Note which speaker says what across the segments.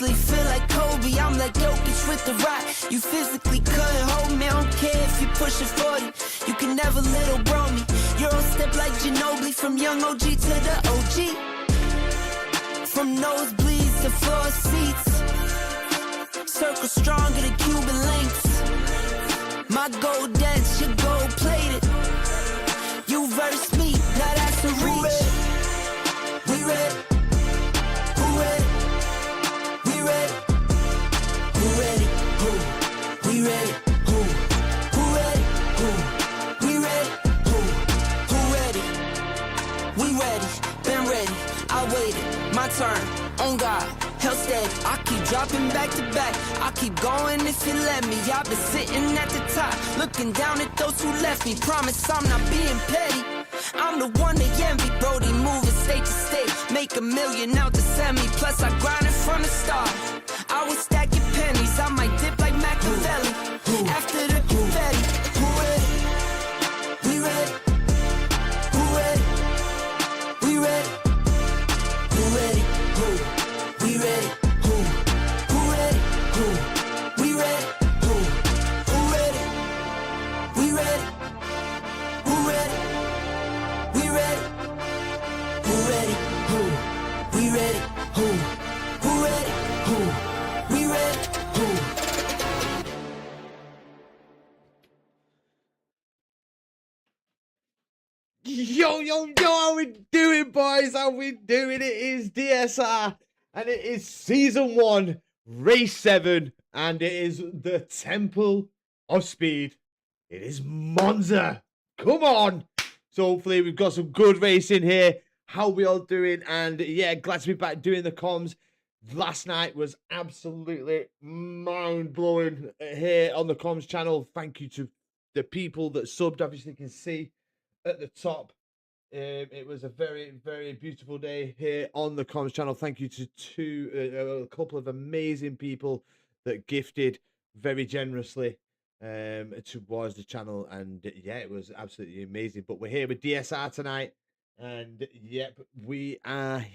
Speaker 1: Feel like Kobe, I'm like Jokic with the rock. You physically couldn't hold me, I don't care if you pushing 40. You can never little bro me. Euro step like Ginobili, from young OG to the OG. From nosebleeds to floor seats, circle stronger than Cuban links. My gold dance, your gold plated. You verse me, now that's a reach. We ready. Who ready? We ready. Who ready? Who? We ready. Who? Who ready? Who? We ready. Who? Who ready? We ready. Been ready. I waited. My turn. On God. Hell steady. I keep dropping back to back. I keep going if you let me. I've been sitting at the top, looking down at those who left me. Promise I'm not being petty. I'm the one they envy. Brody moving state to state, make $1 million out the semi. Plus I grind it from the start. I was stacking pennies. I might dip like Machiavelli. After the confetti. Who ready? We ready. Who ready? We ready. Who ready? Who? We ready. Who? Who ready? Who? We ready. Who? Who ready? We ready. Who ready? We ready. Who ready? Who? We ready. Who? Who ready? Who? We ready. Who?
Speaker 2: Yo, how we doing, boys? How we doing? It is DSR, and it is Season 1, Race 7, and it is the Temple of Speed. It is Monza. Come on! So hopefully we've got some good racing here. How we all doing? And yeah, glad to be back doing the comms. Last night was absolutely mind-blowing here on the comms channel. Thank you to the people that subbed. Obviously, you can see at the top. It was a very, very beautiful day here on the comms channel. Thank you to a couple of amazing people that gifted very generously towards the channel, and yeah, it was absolutely amazing. But we're here with DSR tonight, and yep, we are.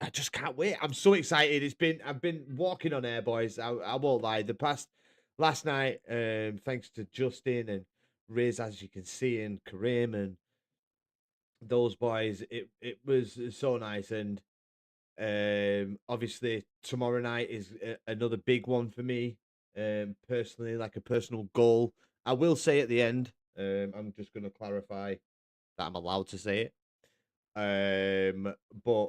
Speaker 2: I just can't wait. I'm so excited. I've been walking on air, boys. I won't lie. Last night, thanks to Justin and Riz, as you can see, and Kareem and those boys, it was so nice. And obviously tomorrow night is another big one for me, personally, like a personal goal. I will say at the end, I'm just going to clarify that I'm allowed to say it, but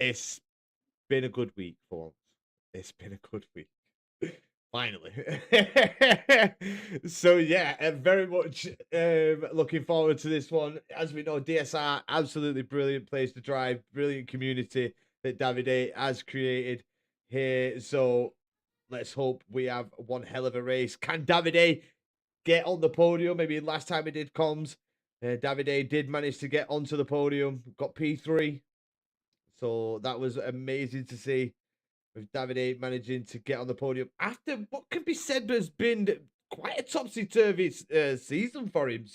Speaker 2: it's been a good week for once. It's been a good week. Finally. So yeah, very much looking forward to this one. As we know, DSR, absolutely brilliant place to drive, brilliant community that Davide has created here. So let's hope we have one hell of a race. Can Davide get on the podium? Maybe last time we did comms, Davide did manage to get onto the podium, got P3. So that was amazing to see, with Davide managing to get on the podium after what can be said has been quite a topsy-turvy season for him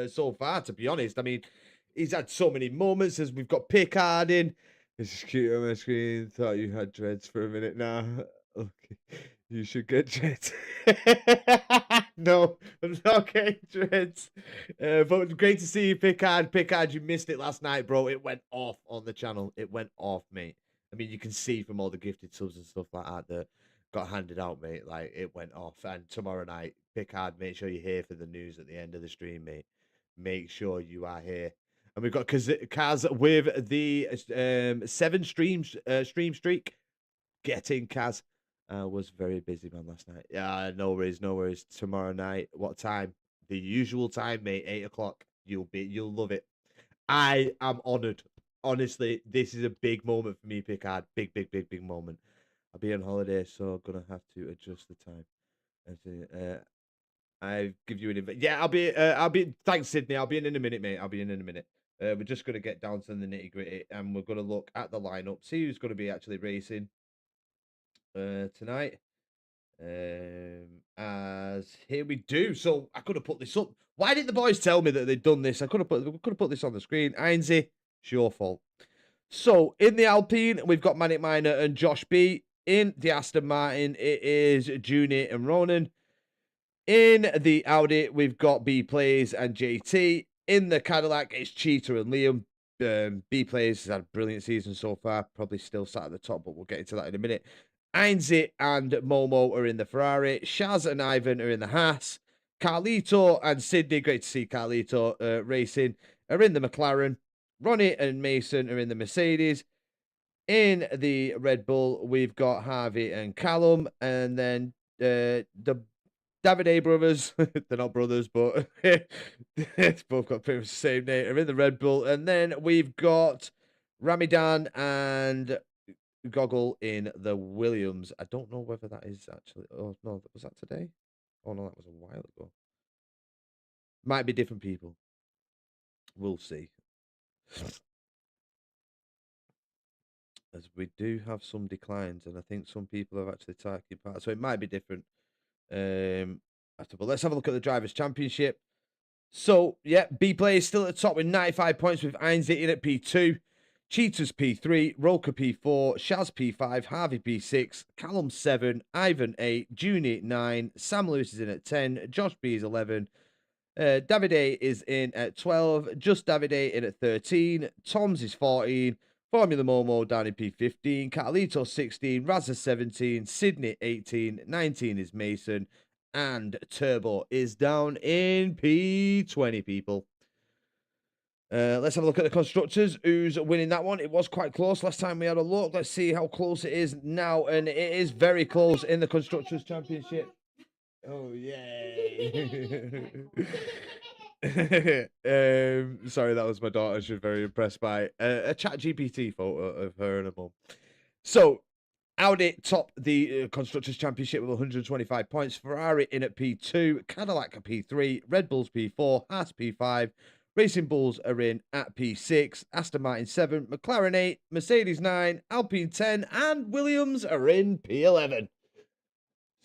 Speaker 2: so far, to be honest. I mean, he's had so many moments as we've got Pickard in. This is cute on my screen. Thought you had dreads for a minute now. Okay, you should get dreads. No, I'm not getting dreads. But great to see you, Pickard. Pickard, you missed it last night, bro. It went off on the channel. It went off, mate. I mean, you can see from all the gifted subs and stuff like that that got handed out, mate. Like, it went off. And tomorrow night, Pickard, make sure you're here for the news at the end of the stream, mate. Make sure you are here. And we've got Kaz with the 7 stream streak. Get in, Kaz. Was very busy, man, last night. Yeah, no worries, no worries. Tomorrow night, what time? The usual time, mate. 8 o'clock. You'll love it. I am honoured. Honestly, this is a big moment for me, Pickard. Big moment. I'll be on holiday, so I'm gonna have to adjust the time. I give you an invite. Yeah, thanks, Sydney. I'll be in a minute, mate. I'll be in a minute. We're just going to get down to the nitty gritty and we're going to look at the lineup, see who's going to be actually racing tonight. As here we do. So I could have put this up. Why didn't the boys tell me that they'd done this? I could have put this on the screen. Ainsey, it's your fault. So in the Alpine, we've got Manic Miner and Josh B. In the Aston Martin, it is Junior and Ronan. In the Audi, we've got B Plays and JT. In the Cadillac, it's Cheetah and Liam. B Plays has had a brilliant season so far. Probably still sat at the top, but we'll get into that in a minute. Ainsley and Momo are in the Ferrari. Shaz and Ivan are in the Haas. Carlito and Sydney, great to see Carlito racing, are in the McLaren. Ronnie and Mason are in the Mercedes. In the Red Bull, we've got Harvey and Callum. And then the Davide brothers, they're not brothers, but it's both got pretty much the same name, are in the Red Bull. And then we've got Ramadan and Goggle in the Williams. I don't know whether that is actually. Oh no, was that today? Oh no, that was a while ago. Might be different people. We'll see. As we do have some declines, and I think some people have actually taken part, so it might be different. But let's have a look at the Drivers' Championship. So yeah, B Play is still at the top with 95 points with Ainsley in at P2. Cheetah's P3, Roker P4, Shaz P5, Harvey P6, Callum 7, Ivan 8, Junior 9, Sam Lewis is in at 10, Josh B is 11, Davide is in at 12, Just Davide in at 13, Tom's is 14, Formula Momo down in P15, Carlito 16, Razza 17, Sydney 18, 19 is Mason, and Turbo is down in P20, people. Let's have a look at the constructors. Who's winning that one? It was quite close last time we had a look. Let's see how close it is now. And it is very close in the Constructors' Championship. Oh, yay. Sorry, that was my daughter. She was very impressed by a chat GPT photo of her and her mum. So, Audi top the Constructors' Championship with 125 points. Ferrari in at P2. Cadillac at P3. Red Bulls P4. Haas P5. Racing Bulls are in at P6. Aston Martin 7. McLaren 8. Mercedes 9. Alpine 10. And Williams are in P11.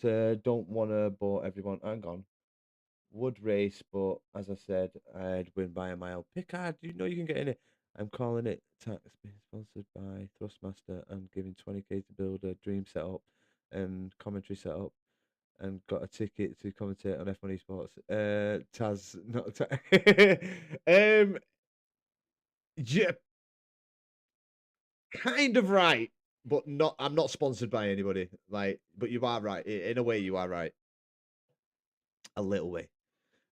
Speaker 2: So don't want to bore everyone. Hang on. Would race, but as I said, I'd win by a mile. Picard, you know you can get in it. I'm calling it tax being sponsored by Thrustmaster and giving 20k to build a dream setup and commentary setup and got a ticket to commentate on F1 Esports. Taz, not yeah, kind of right, but not. I'm not sponsored by anybody. Like, but you are right. In a way, you are right. A little way.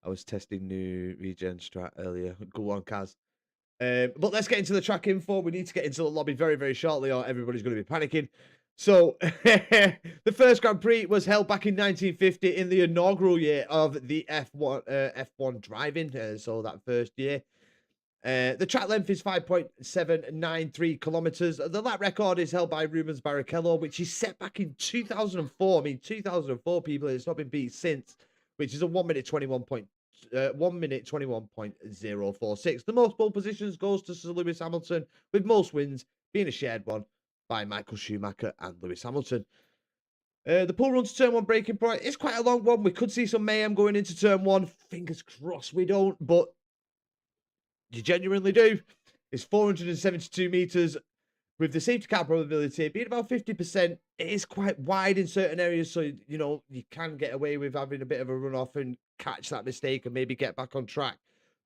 Speaker 2: I was testing new regen strat earlier. Go on, Kaz. But let's get into the track info. We need to get into the lobby very, very shortly, or everybody's going to be panicking. So, the first Grand Prix was held back in 1950 in the inaugural year of the F1 driving. So that first year. The track length is 5.793 kilometers. The lap record is held by Rubens Barrichello, which is set back in 2004. I mean, 2004, people, it's not been beat since, which is a 1 minute 21.046. The most pole positions goes to Sir Lewis Hamilton, with most wins being a shared one by Michael Schumacher and Lewis Hamilton. The pull run to turn one braking point is quite a long one. We could see some mayhem going into turn one. Fingers crossed we don't, but you genuinely do. It's 472 meters with the safety car probability being about 50%. It is quite wide in certain areas, so you know you can get away with having a bit of a runoff and catch that mistake and maybe get back on track.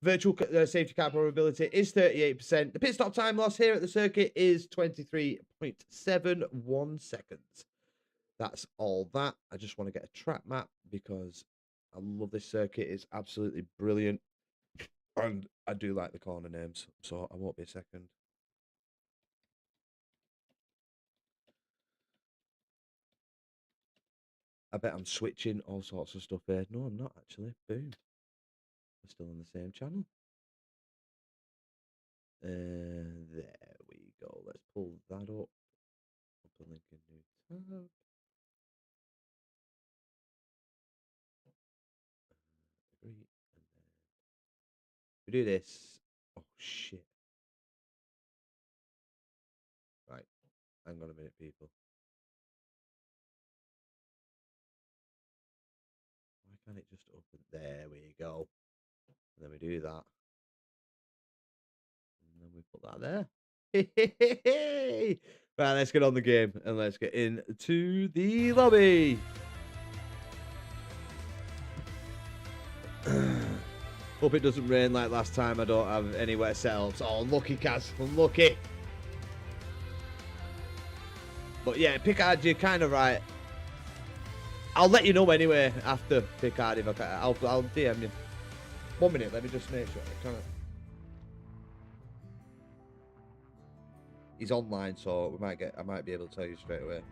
Speaker 2: Virtual safety car probability is 38%. The pit stop time loss here at the circuit is 23.71 seconds. That's all that. I just want to get a track map because I love this circuit. It's absolutely brilliant. And I do like the corner names, so I won't be a second. I bet I'm switching all sorts of stuff here. No, I'm not actually. Boom. We're still on the same channel. There we go. Let's pull that up. Up a link in new tab. We do this. Oh, shit. Right. Hang on a minute, people. Why can't it just open? There we go. And then we do that. And then we put that there. Right, let's get on the game and let's get into the lobby. Hope it doesn't rain like last time. I don't have anywhere setups. Oh, unlucky, Kaz. Unlucky. But yeah, Picard, you're kind of right. I'll let you know anyway after Picard if I can. I'll DM you. 1 minute, let me just make sure. He's online, so I might be able to tell you straight away.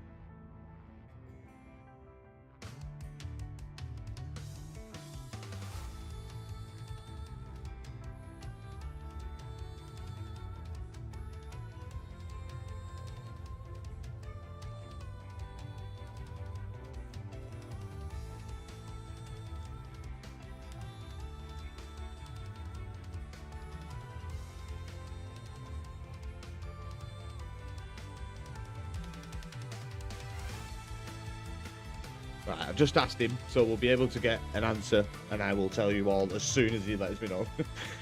Speaker 2: Right, I've just asked him, so we'll be able to get an answer, and I will tell you all as soon as he lets me know.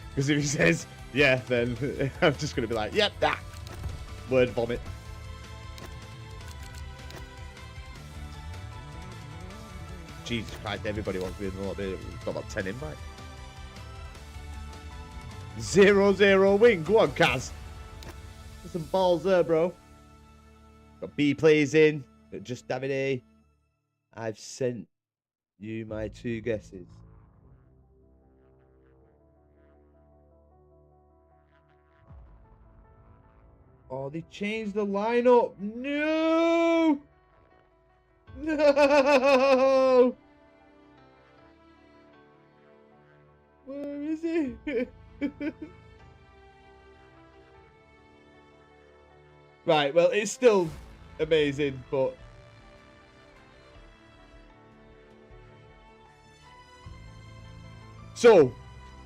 Speaker 2: Because if he says, yeah, then I'm just going to be like, yep, that. Word vomit. Jesus Christ, everybody wants to be in the lobby. We've got about 10 invites. 0-0 win. Go on, Kaz. There's some balls there, bro. Got B plays in. Got just David A. I've sent you my 2 guesses. Oh, they changed the lineup. No! No! Where is he? Right, well, it's still amazing, but... So,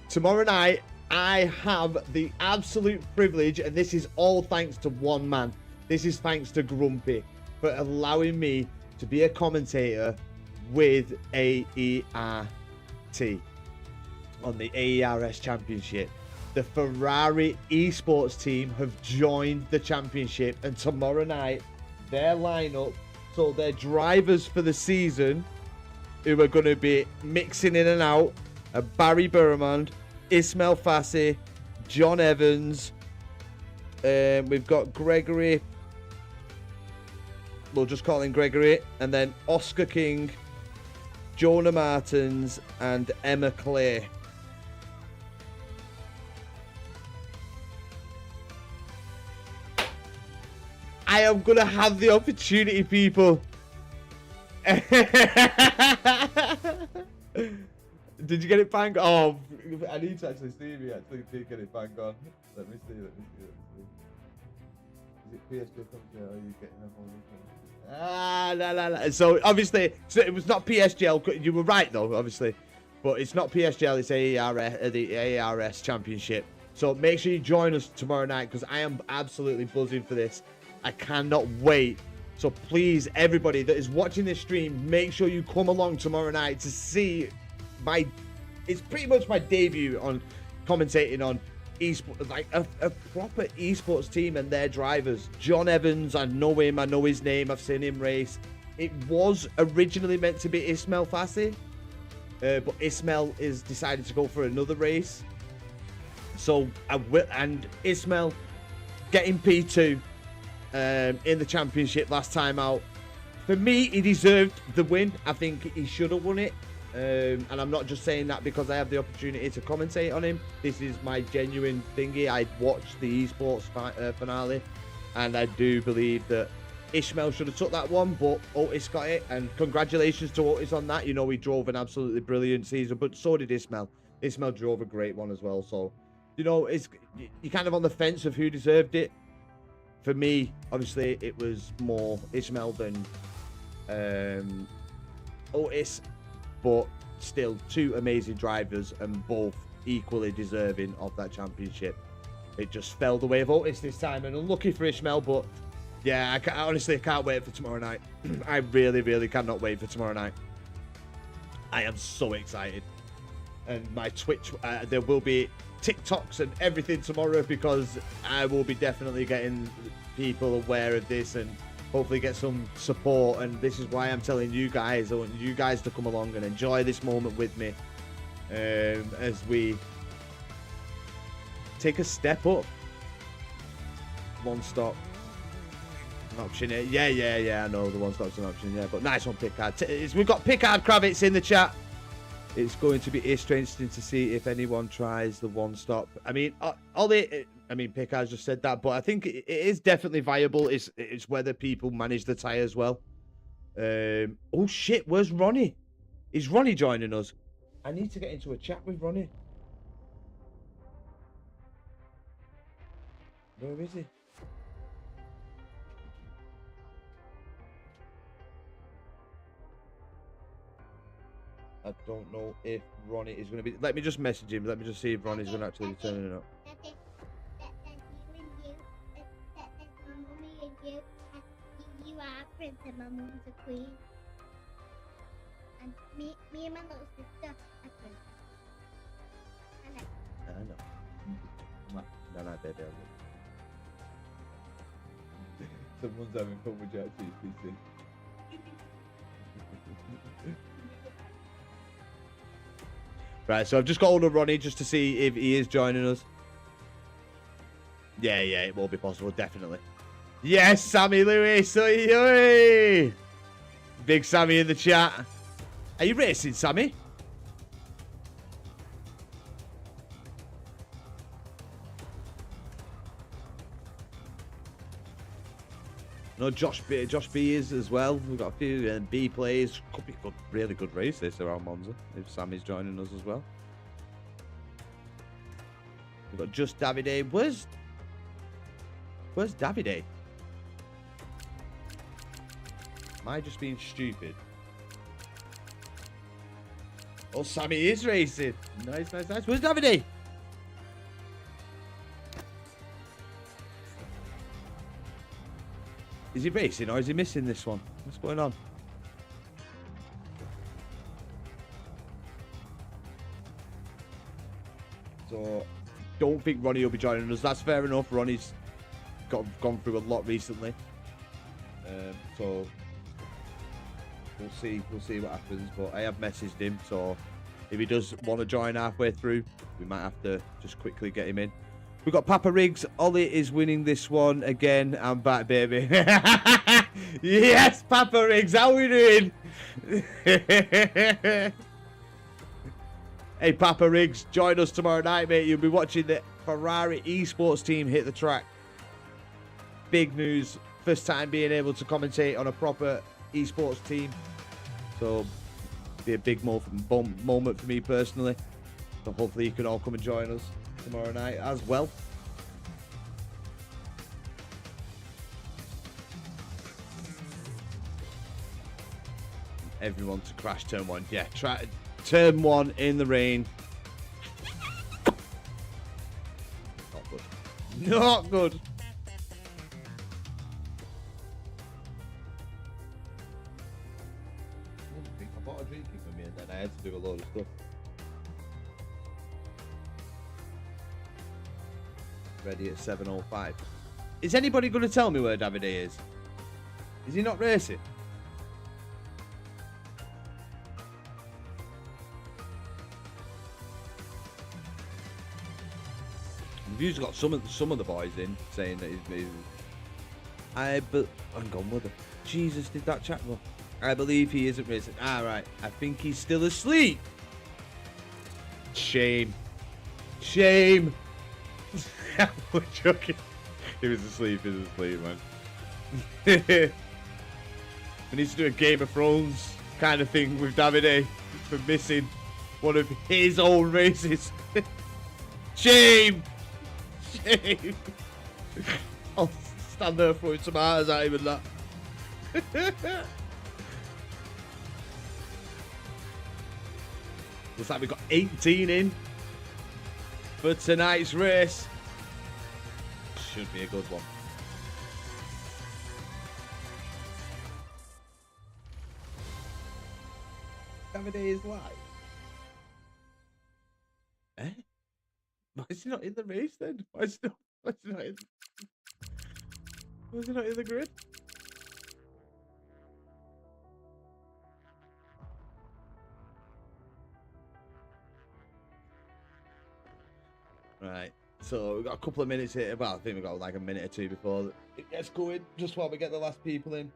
Speaker 2: tomorrow night, I have the absolute privilege, and this is all thanks to one man. This is thanks to Grumpy for allowing me to be a commentator with AERT on the AERS Championship. The Ferrari esports team have joined the championship, and tomorrow night, their lineup, so their drivers for the season, who are going to be mixing in and out, are Barry Burmond, Ismail Fassi, John Evans, we've got Gregory, we'll just call him Gregory, and then Oscar King, Jonah Martins, and Emma Clay. I am going to have the opportunity, people. Did you get it bang? Oh, I need to actually see if you actually did get it bang on. Let me see. Is it PSG or are you getting a whole no. So obviously, it was not PSGL. You were right though, obviously, but it's not PSGL. It's AERS, the AERS Championship. So make sure you join us tomorrow night because I am absolutely buzzing for this. I cannot wait. So please, everybody that is watching this stream, make sure you come along tomorrow night to see it's pretty much my debut on commentating on esports, like a proper esports team and their drivers. John Evans, I know him, I know his name, I've seen him race. It was originally meant to be Ismail Fassi, but Ismail is decided to go for another race. So and Ismail getting P2 in the championship last time out. For me, he deserved the win. I think he should have won it. And I'm not just saying that because I have the opportunity to commentate on him. This is my genuine thingy. I watched the esports finale, and I do believe that Ishmael should have took that one, but Otis got it. And congratulations to Otis on that. You know, he drove an absolutely brilliant season, but so did Ishmael. Ishmael drove a great one as well. So, you know, you're kind of on the fence of who deserved it. For me, obviously, it was more Ishmael than Otis. But still, 2 amazing drivers, and both equally deserving of that championship. It just fell the way of Otis this time, and unlucky for Ishmael, but yeah, honestly, I can't wait for tomorrow night. I really, really cannot wait for tomorrow night. I am so excited. And my Twitch, there will be TikToks and everything tomorrow, because I will be definitely getting people aware of this and hopefully get some support. And this is why I'm telling you guys, I want you guys to come along and enjoy this moment with me as we take a step up. One stop. An option here. Yeah, I know the one stop's an option, yeah. But nice one, Pickard. We've got Pickard Kravitz in the chat. It's going to be interesting to see if anyone tries the one stop. I mean, Pickard just said that, but I think it is definitely viable. It's whether people manage the tyres well. Oh shit, where's Ronnie? Is Ronnie joining us? I need to get into a chat with Ronnie. Where is he? I don't know if Ronnie is going to be... Let me just message him. Let me just see if Ronnie's going to actually be turning it up.
Speaker 3: You are Prince and my mom's a queen. And me and my little sister are Prince.
Speaker 2: I know. No, baby. Someone's having fun with Jack PC. Right, so I've just got hold of Ronnie just to see if he is joining us. Yeah, it will be possible, definitely. Yes, Sammy Lewis. Oi, oi. Big Sammy in the chat. Are you racing, Sammy? No, Josh B is as well. We've got a few B plays. Could be good, really good race this around Monza if Sammy's joining us as well. We've got just Davide. Where's Davide? Am I just being stupid? Oh, Sammy is racing. Nice. Where's Davide? Is he racing or is he missing this one? What's going on? So, don't think Ronnie will be joining us. That's fair enough. Ronnie's gone through a lot recently. So, we'll see what happens. But I have messaged him, so if he does want to join halfway through, we might have to just quickly get him in. We've got Papa Riggs. Ollie is winning this one again. I'm back, baby. Yes, Papa Riggs. How we doing? Hey, Papa Riggs, join us tomorrow night, mate. You'll be watching the Ferrari esports team hit the track. Big news. First time being able to commentate on a proper esports team. So, be a big moment for me personally. So hopefully you can all come and join us tomorrow night as well. Everyone to crash turn one. Yeah, try turn one in the rain. Not good. Not good. I bought a drinking for me and then I had to do a load of stuff. Ready at 7:05. Is anybody going to tell me where Davide is? Is he not racing? We've usually got some of the boys in saying that he's hang on, mother. Jesus, did that chat go? I believe he isn't racing. Ah, right. I think he's still asleep. Shame. Shame. We're joking. He was asleep, man. We need to do a Game of Thrones kind of thing with Davide for missing one of his own races. Shame! Shame! I'll stand there throwing tomatoes at him and that. Looks like we've got 18 in. for tonight's race. Should be a good one. Davide is live. Eh? Why is he not in the race then? Why is he not in the grid? Right, so we've got a couple of minutes here. Well, I think we've got like a minute or two before it gets going, just while we get the last people in.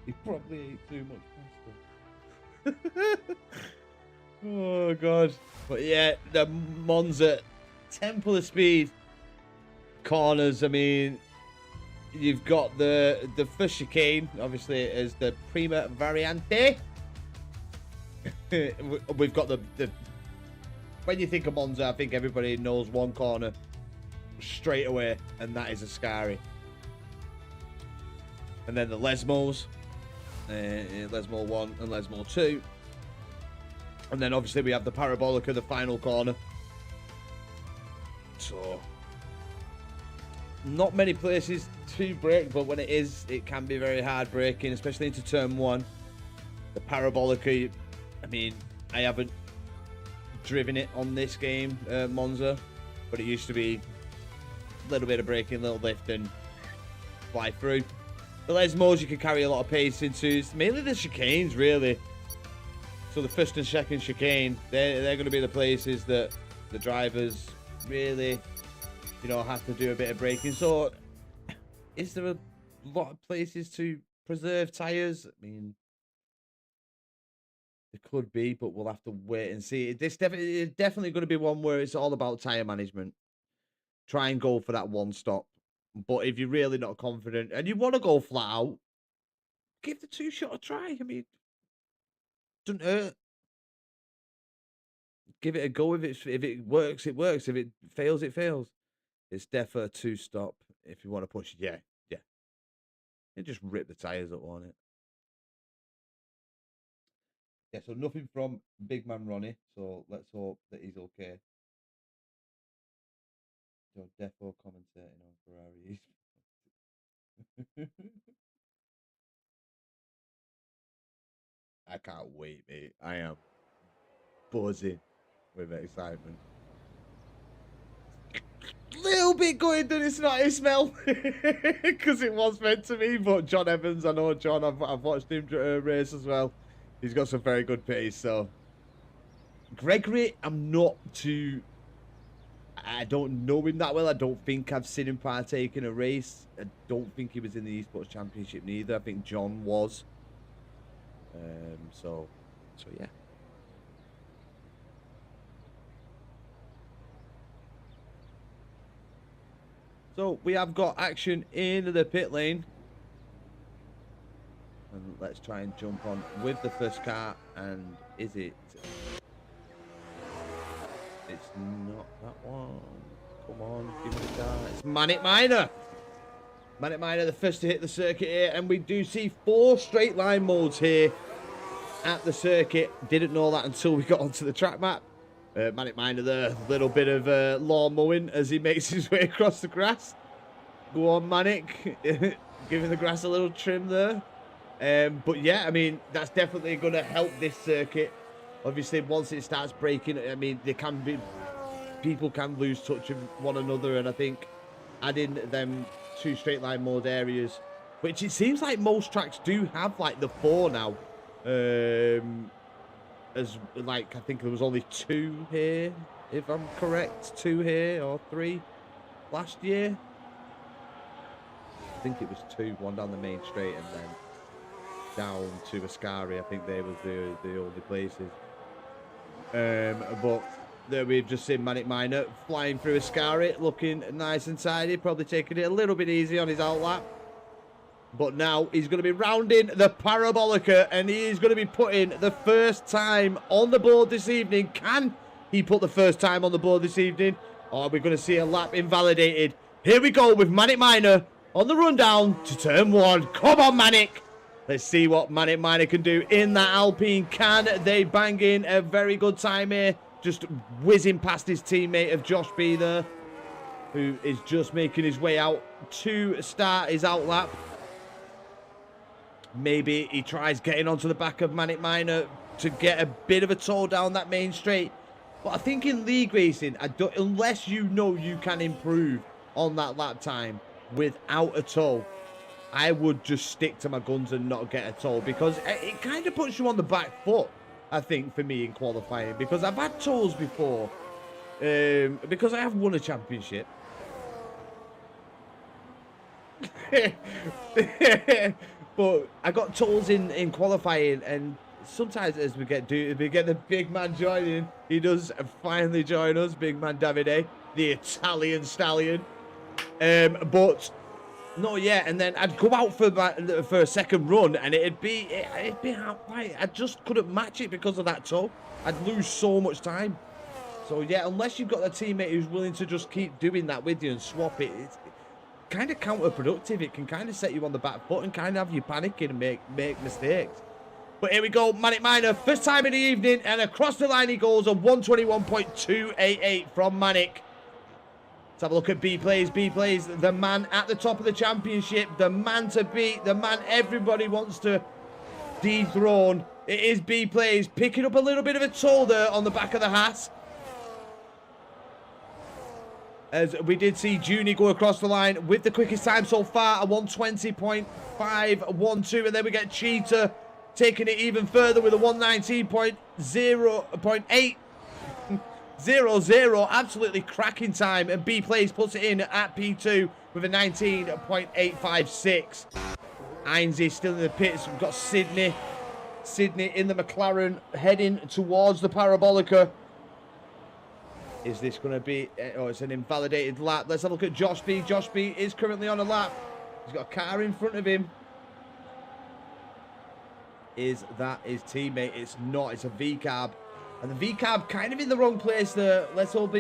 Speaker 2: He probably ate too much pasta. Oh, God. But yeah, the Monza Temple of Speed corners. I mean, you've got the first chicane, obviously, as the Prima Variante. We've got the when you think of Monza, I think everybody knows one corner straight away, and that is a Ascari. And then the Lesmos, Lesmo 1 and Lesmo 2. And then obviously we have the Parabolica, the final corner. So, not many places to brake, but when it is, it can be very hard braking, especially into turn 1. The Parabolica, I mean, I haven't driven it on this game, Monza, but it used to be a little bit of braking, little lift, and fly through. The Lesmos you can carry a lot of pace into. It's mainly the chicanes, really. So the first and second chicane, they're going to be the places that the drivers really, you know, have to do a bit of braking. So, is there a lot of places to preserve tyres? I mean, it could be, but we'll have to wait and see. It's definitely going to be one where it's all about tyre management. Try and go for that one stop. But if you're really not confident and you want to go flat out, give the two shot a try. I mean, doesn't hurt. Give it a go. If it works, it works. If it fails, it fails. It's definitely a two stop if you want to push. Yeah. You just rip the tyres up on it. Yeah, so nothing from Big Man Ronnie, so let's hope that he's okay. You're defo commentating on Ferrari. I can't wait, mate. I am buzzing with excitement. Little bit going that it's not his smell, because it was meant to be, but John Evans, I know John, I've watched him race as well. He's got some very good pace, so. Gregory, I'm not too... I don't know him that well. I don't think I've seen him partake in a race. I don't think he was in the Esports Championship neither. I think John was. So yeah. So we have got action in the pit lane. And let's try and jump on with the first car. And is it? It's not that one. Come on, give me the car. It's Manic Miner. Manic Miner, the first to hit the circuit here. And we do see 4 straight line modes here at the circuit. Didn't know that until we got onto the track map. Manic Miner there, a little bit of lawn mowing as he makes his way across the grass. Go on, Manic. Giving the grass a little trim there. But yeah, I mean, that's definitely going to help this circuit. Obviously, once it starts breaking, I mean, people can lose touch of one another, and I think adding them 2 straight line mode areas, which it seems like most tracks do have, like the 4 now. As like I think there was only 2 here, if I'm correct, 2 here or 3 last year. I think it was 2, one down the main straight and then down to Ascari. I think they was the only places. But there we've just seen Manic Miner flying through Ascari, looking nice and tidy, probably taking it a little bit easy on his outlap. But now he's going to be rounding the Parabolica, and he is going to be putting the first time on the board this evening. Can he put the first time on the board this evening? Or are we going to see a lap invalidated? Here we go with Manic Miner on the rundown to turn 1. Come on, Manic. Let's see what Manic Miner can do in that Alpine. Can they bang in a very good time here just whizzing past his teammate of Josh B there, who is just making his way out to start his out lap. Maybe he tries getting onto the back of Manic Miner to get a bit of a toll down that main straight. But I think in league racing, unless you know you can improve on that lap time without a toll, I would just stick to my guns and not get a toll, because it kind of puts you on the back foot, I think, for me in qualifying, because I've had tolls before, because I have won a championship. But I got tolls in qualifying, and sometimes as we get the big man joining, he does finally join us, big man Davide, the Italian stallion. But not yet, and then I'd go out for a second run, and it'd be like I just couldn't match it because of that toll. I'd lose so much time. So yeah, unless you've got a teammate who's willing to just keep doing that with you and swap it, it's kind of counterproductive. It can kind of set you on the back foot and kind of have you panicking and make mistakes. But here we go, Manic Miner, first time in the evening, and across the line he goes, a 121.288 from Manic. Let's have a look at B Plays. B Plays, the man at the top of the championship, the man to beat, the man everybody wants to dethrone. It is B Plays, picking up a little bit of a toll there on the back of the hat. As we did see Junie go across the line with the quickest time so far, a 120.512, and then we get Cheetah taking it even further with a 119.800, absolutely cracking time, and B Plays puts it in at P2 with a 19.856. Ainsley still in the pits. We've got Sydney in the McLaren heading towards the Parabolica. Is this going to be... oh, it's an invalidated lap. Let's have a look at Josh B. Josh B is currently on a lap. He's got a car in front of him. Is that his teammate? It's not. It's a V-cab. And the V-cab kind of in the wrong place there. Let's hope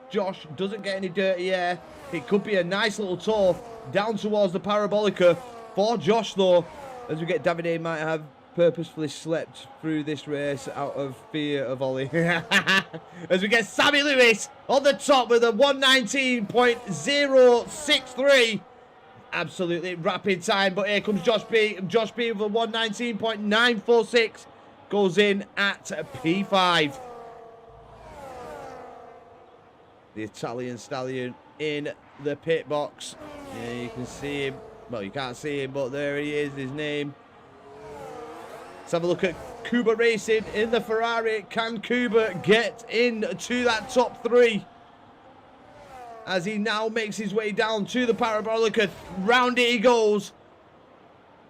Speaker 2: Josh doesn't get any dirty air. It could be a nice little tour down towards the Parabolica for Josh, though. As we get Davide might have purposefully slept through this race out of fear of Ollie. As we get Sammy Lewis on the top with a 119.063. Absolutely rapid time, but here comes Josh B. Josh B with a 119.946 goes in at P5. The Italian stallion in the pit box. Yeah, you can see him. Well, you can't see him, but there he is, his name. Let's have a look at Kuba Racing in the Ferrari. Can Kuba get into that top three? As he now makes his way down to the Parabolica. Round it he goes.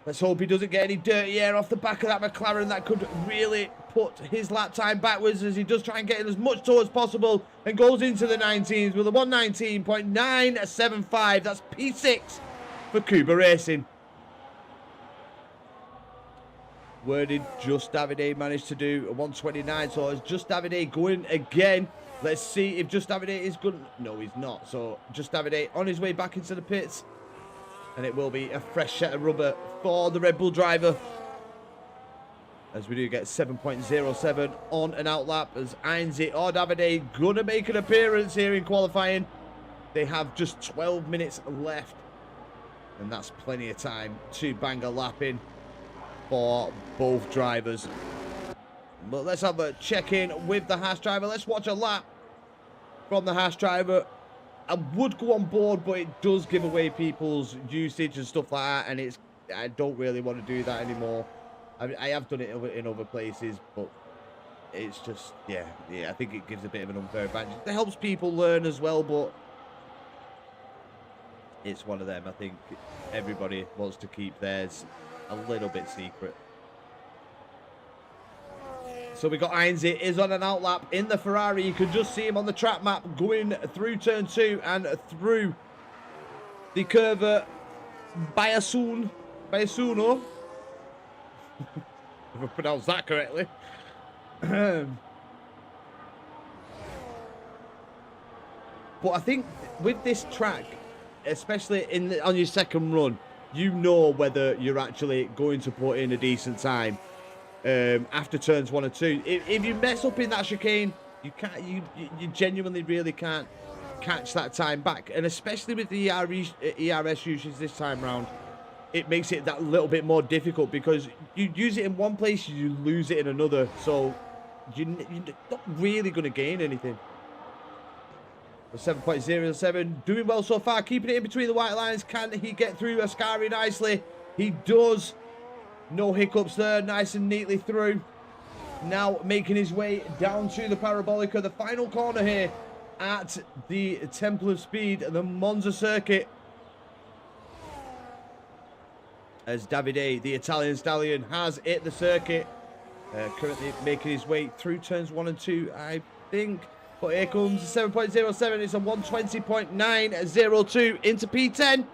Speaker 2: Let's hope he doesn't get any dirty air off the back of that McLaren. That could really put his lap time backwards, as he does try and get in as much tow as possible and goes into the 19s with a 119.975. That's P6 for Kuba Racing. Where did Just Davide manage to do? A 129. So is Just Davide going again? Let's see if Just Davide is good. No, he's not. So Just Davide on his way back into the pits. And it will be a fresh set of rubber for the Red Bull driver. As we do get 7.07 on an out lap. As Ainsley or Davide going to make an appearance here in qualifying. They have just 12 minutes left. And that's plenty of time to bang a lap in for both drivers. But let's have a check-in with the Haas driver. Let's watch a lap from the Haas driver. I would go on board, but it does give away people's usage and stuff like that, and I don't really want to do that anymore. I have done it in other places, but it's just, yeah, I think it gives a bit of an unfair advantage. It helps people learn as well, but it's one of them. I think everybody wants to keep theirs a little bit secret. So we got Ainsley is on an out lap in the Ferrari. You can just see him on the track map going through turn 2 and through the curve Biasuno. If I pronounced that correctly. But I think with this track, especially on your second run, you know whether you're actually going to put in a decent time after turns 1 and 2. If you mess up in that chicane, You can't, you genuinely really can't catch that time back. And especially with the ERS usage this time round, it makes it that little bit more difficult because you use it in one place, you lose it in another. So you're not really going to gain anything. 7.07, doing well so far, keeping it in between the white lines. Can he get through Ascari nicely? He does. No hiccups there, nice and neatly through. Now making his way down to the Parabolica, the final corner here at the Temple of Speed, the Monza circuit. As Davide, the Italian stallion, has hit the circuit. Currently making his way through turns 1 and 2, I think. But here comes 7.07. It's a 120.902 into P10.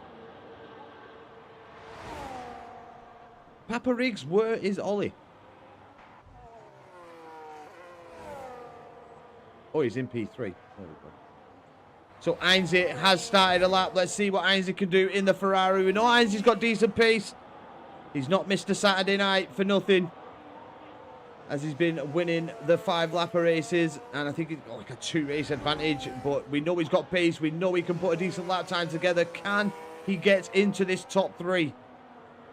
Speaker 2: Papa Riggs, where is Ollie? Oh, he's in P3. There we go. So Heinze has started a lap. Let's see what Heinze can do in the Ferrari. We know Heinze's got decent pace. He's not missed a Saturday night for nothing, as he's been winning the 5-lapper races, and I think he's got like a 2-race advantage, but we know he's got pace. We know he can put a decent lap time together. Can he get into this top 3?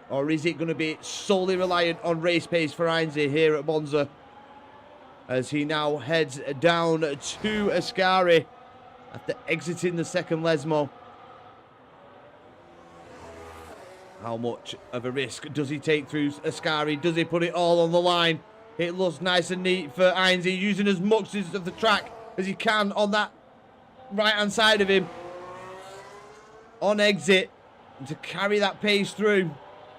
Speaker 2: Or is it going to be solely reliant on race pace for Heinze here at Monza, as he now heads down to Ascari after exiting the second Lesmo? How much of a risk does he take through Ascari? Does he put it all on the line? It looks nice and neat for Heinze, using as much of the track as he can on that right-hand side of him on exit to carry that pace through.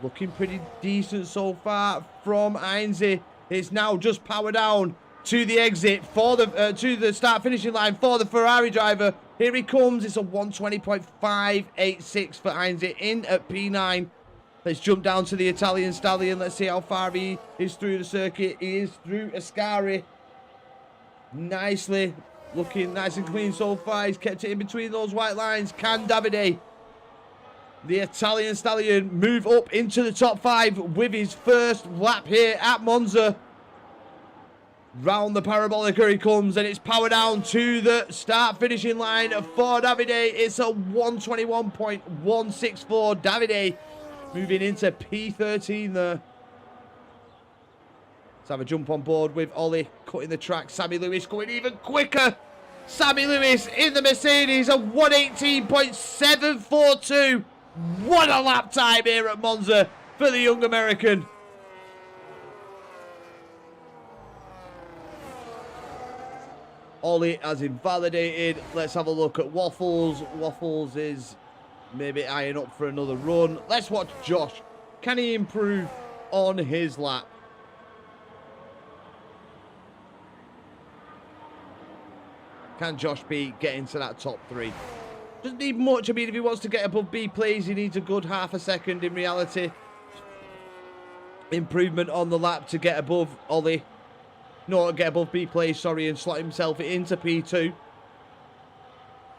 Speaker 2: Looking pretty decent so far from Heinze. It's now just power down to the exit for the to the start finishing line for the Ferrari driver. Here he comes. It's a 120.586 for Heinze in at P9. Let's jump down to the Italian stallion. Let's see how far he is through the circuit. He is through Ascari. Nicely. Looking nice and clean so far. He's kept it in between those white lines. Can Davide, the Italian stallion, move up into the top 5 with his first lap here at Monza? Round the Parabolica he comes, and it's power down to the start finishing line for Davide. It's a 121.164. Davide moving into P13 there. Let's have a jump on board with Ollie cutting the track. Sammy Lewis going even quicker. Sammy Lewis in the Mercedes, a 118.742. What a lap time here at Monza for the young American. Ollie has invalidated. Let's have a look at Waffles. Waffles is maybe eyeing up for another run. Let's watch Josh. Can he improve on his lap? Can Josh B get into that top 3? Doesn't need much. I mean, if he wants to get above B, please, he needs a good half a second in reality. Improvement on the lap to get above Ollie. No, get above B, please, sorry, and slot himself into P2.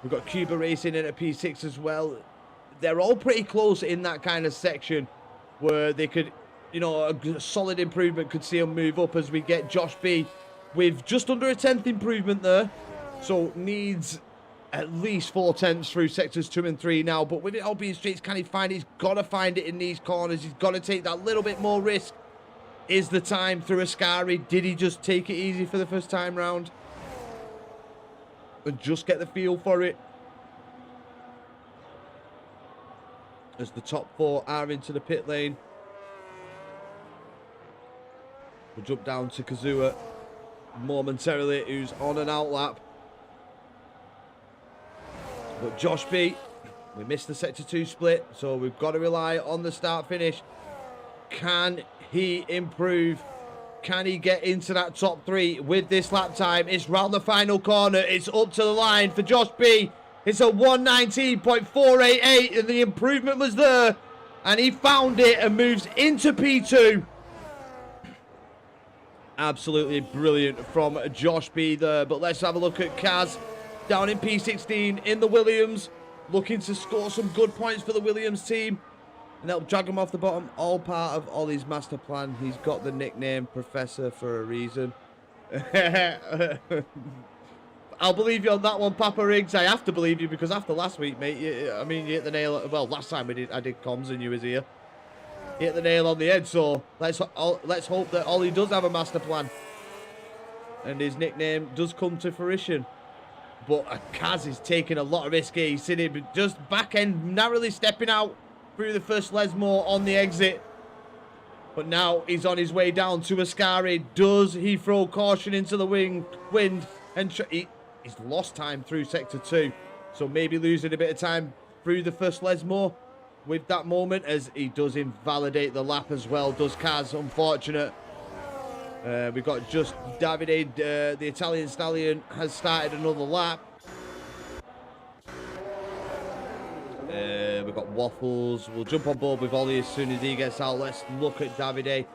Speaker 2: We've got Cuba Racing in at P6 as well. They're all pretty close in that kind of section where they could, you know, a solid improvement could see them move up, as we get Josh B with just under a 10th improvement there. So needs at least 4/10 through sectors 2 and 3 now. But with it all being straights, can he find it? He's got to find it in these corners. He's got to take that little bit more risk. Is the time through Ascari? Did he just take it easy for the first time round and just get the feel for it? As the top 4 are into the pit lane. We'll jump down to Kazua momentarily, who's on an out lap. But Josh B, we missed the sector 2 split, so we've got to rely on the start finish. Can he improve? Can he get into that top 3 with this lap time? It's round the final corner. It's up to the line for Josh B. It's a 119.488, and the improvement was there, and he found it and moves into P2. Absolutely brilliant from Josh B there. But let's have a look at Kaz down in P16 in the Williams, looking to score some good points for the Williams team and help drag him off the bottom. All part of Ollie's master plan. He's got the nickname Professor for a reason. I'll believe you on that one, Papa Riggs. I have to believe you because after last week, mate, you hit the nail. Well, last time I did comms and you was here. You hit the nail on the head. So let's hope that Ollie does have a master plan, and his nickname does come to fruition. But Kaz is taking a lot of risk here. He's sitting just back end, narrowly stepping out through the first Lesmore on the exit. But now he's on his way down to Ascari. Does he throw caution into the wind? And he's lost time through Sector 2. So maybe losing a bit of time through the first Lesmore with that moment, as he does invalidate the lap as well. Does Kaz, unfortunate. We've got just Davide, the Italian stallion, has started another lap. We've got Waffles. We'll jump on board with Ollie as soon as he gets out. Let's look at Davide.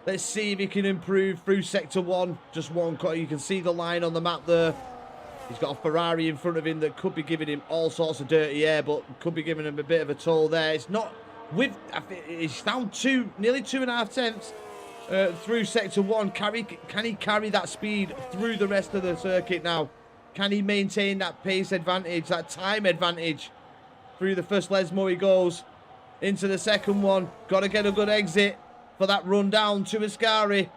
Speaker 2: Let's see if he can improve through Sector 1. Just one cut. You can see the line on the map there. He's got a Ferrari in front of him that could be giving him all sorts of dirty air, but could be giving him a bit of a toll there. It's not with... He's down nearly 2.5 tenths through Sector 1. Can he carry that speed through the rest of the circuit now? Can he maintain that pace advantage, that time advantage? Through the first Lesmore he goes. Into the second one. Got to get a good exit for that run down to Ascari.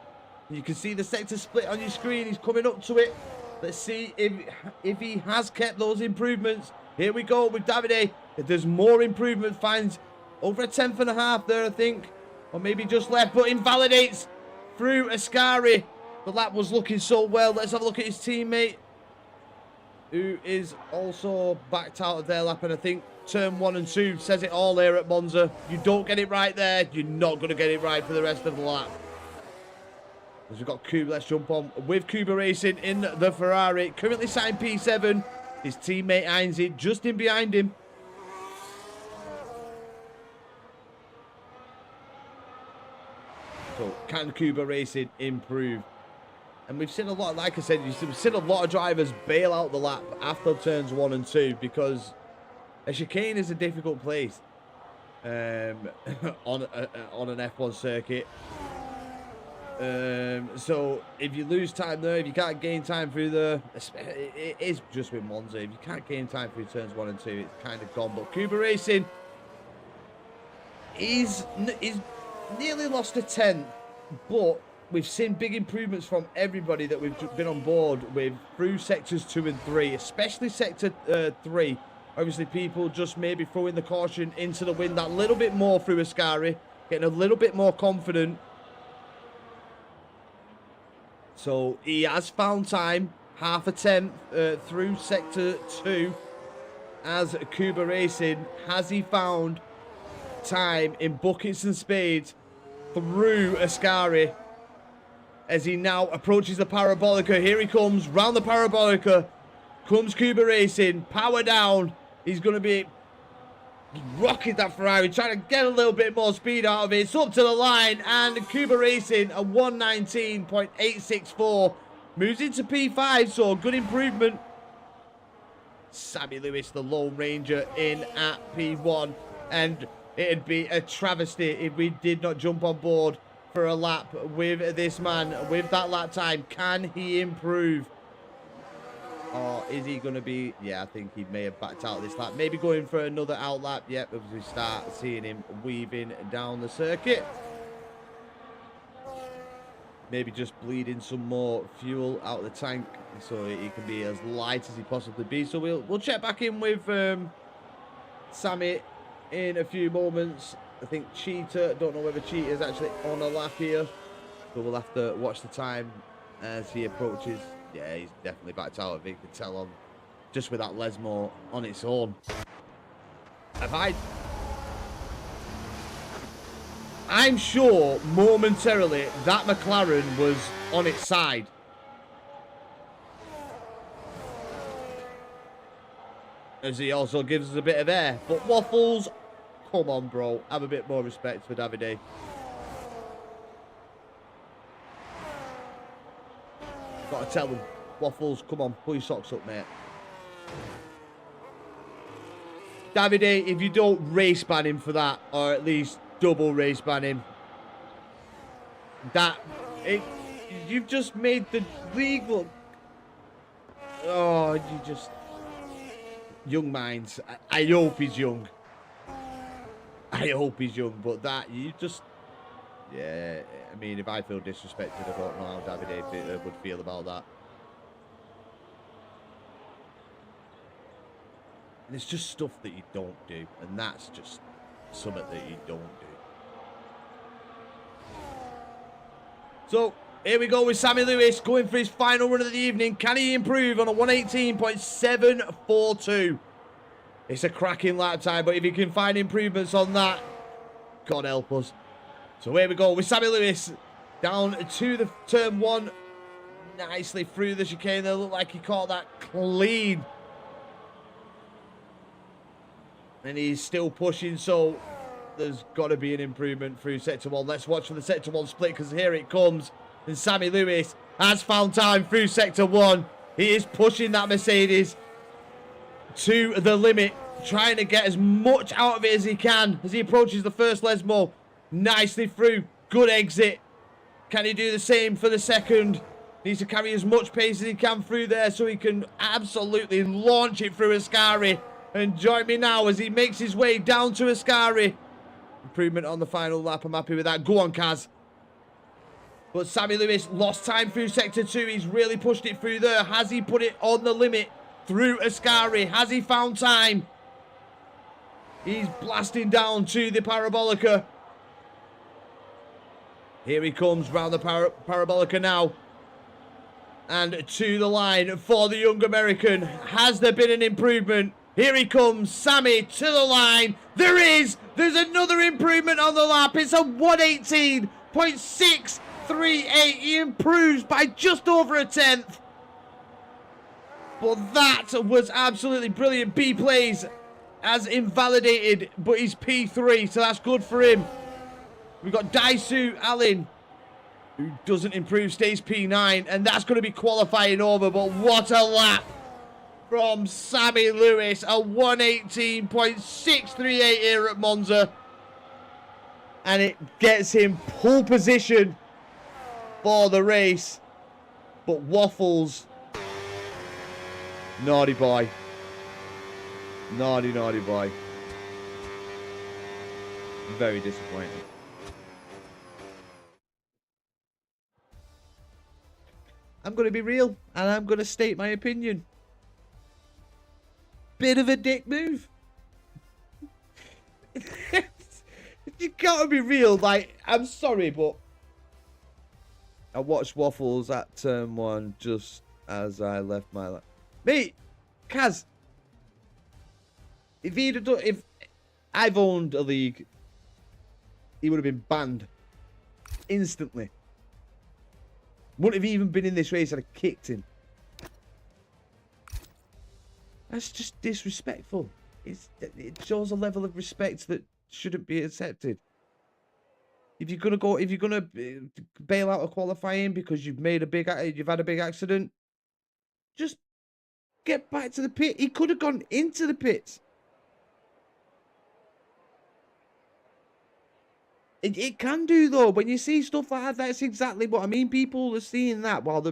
Speaker 2: You can see the sector split on your screen. He's coming up to it. Let's see if he has kept those improvements. Here we go with Davide. If there's more improvement, finds over 1.5 there, I think. Or maybe just left, but invalidates through Ascari. The lap was looking so well. Let's have a look at his teammate, who is also backed out of their lap. And I think turn 1 and 2 says it all here at Monza. You don't get it right there, you're not going to get it right for the rest of the lap. As we've got Kuba, let's jump on with Kuba Racing in the Ferrari. Currently signed P7. His teammate Heinze just in behind him. So can Kuba Racing improve? And we've seen a lot, like I said, we've seen a lot of drivers bail out the lap after turns 1 and 2 because a chicane is a difficult place on an F1 circuit. So if you lose time there, if you can't gain time through it is just with Monza. If you can't gain time through turns 1 and 2, it's kind of gone. But Kuba Racing is nearly lost a 10th, but we've seen big improvements from everybody that we've been on board with through sectors 2 and 3, especially sector 3. Obviously, people just maybe throwing the caution into the wind that little bit more through Ascari, getting a little bit more confident. So he has found time, 0.5 tenth through sector 2 as Kuba Racing. Has he found time in buckets and spades through Ascari as he now approaches the Parabolica? Here he comes, round the Parabolica. Comes Kuba Racing, power down. He's going to be rocking that Ferrari, trying to get a little bit more speed out of it. It's up to the line, and Kuba Racing, a 119.864, moves into P5, so a good improvement. Sammy Lewis, the Lone Ranger, in at P1, and it'd be a travesty if we did not jump on board for a lap with this man, with that lap time. Can he improve? Or is he going to be... Yeah, I think he may have backed out this lap. Maybe going for another out lap. Yep, as we start seeing him weaving down the circuit. Maybe just bleeding some more fuel out of the tank so he can be as light as he possibly be. So we'll check back in with Sammy in a few moments. I think Cheetah, don't know whether Cheetah is actually on a lap here. So we'll have to watch the time as he approaches. Yeah, he's definitely backed out of it. You can tell on just with that Lesmore on its own. I'm sure momentarily that McLaren was on its side. As he also gives us a bit of air. But Waffles, come on, bro. Have a bit more respect for Davide. Got to tell him, Waffles, come on, pull your socks up, mate. Davide, if you don't race ban him for that, or at least double race ban him, you've just made the league look. Oh, you just young minds. I hope he's young. I hope he's young, but that you just. Yeah, I mean, if I feel disrespected, I don't know how Davide would feel about that. And it's just stuff that you don't do, and that's just something that you don't do. So, here we go with Sammy Lewis going for his final run of the evening. Can he improve on a 118.742? It's a cracking lap time, but if he can find improvements on that, God help us. So here we go with Sammy Lewis down to the turn one. Nicely through the chicane there. Looked like he caught that clean. And he's still pushing, so there's got to be an improvement through sector one. Let's watch for the sector one split, because here it comes. And Sammy Lewis has found time through sector one. He is pushing that Mercedes to the limit, trying to get as much out of it as he can as he approaches the first Lesmo. Nicely through. Good exit. Can he do the same for the second? Needs to carry as much pace as he can through there so he can absolutely launch it through Ascari. And join me now as he makes his way down to Ascari. Improvement on the final lap. I'm happy with that. Go on, Kaz. But Sammy Lewis lost time through sector two. He's really pushed it through there. Has he put it on the limit through Ascari? Has he found time? He's blasting down to the Parabolica. Here he comes round the Parabolica now. And to the line for the young American. Has there been an improvement? Here he comes, Sammy to the line. There is. There's another improvement on the lap. It's a 118.638. He improves by just over a tenth. But that was absolutely brilliant. B plays as invalidated, but he's P3, so that's good for him. We've got Daisu Allen, who doesn't improve, stays P9, and that's going to be qualifying over. But what a lap from Sammy Lewis, a 118.638 here at Monza. And it gets him pole position for the race. But Waffles, naughty boy. Naughty, naughty boy. Very disappointing. I'm going to be real, and I'm going to state my opinion. Bit of a dick move. You gotta be real. Like, I'm sorry, but I watched Waffles at turn one just as I left my life. Mate, Kaz, if I've owned a league, he would have been banned instantly. Wouldn't have even been in this race. I'd have kicked him. That's just disrespectful. It shows a level of respect that shouldn't be accepted. If you're gonna bail out a qualifying because you've had a big accident, just get back to the pit. He could have gone into the pits. It can do though. When you see stuff like that, that's exactly what I mean. People are seeing that while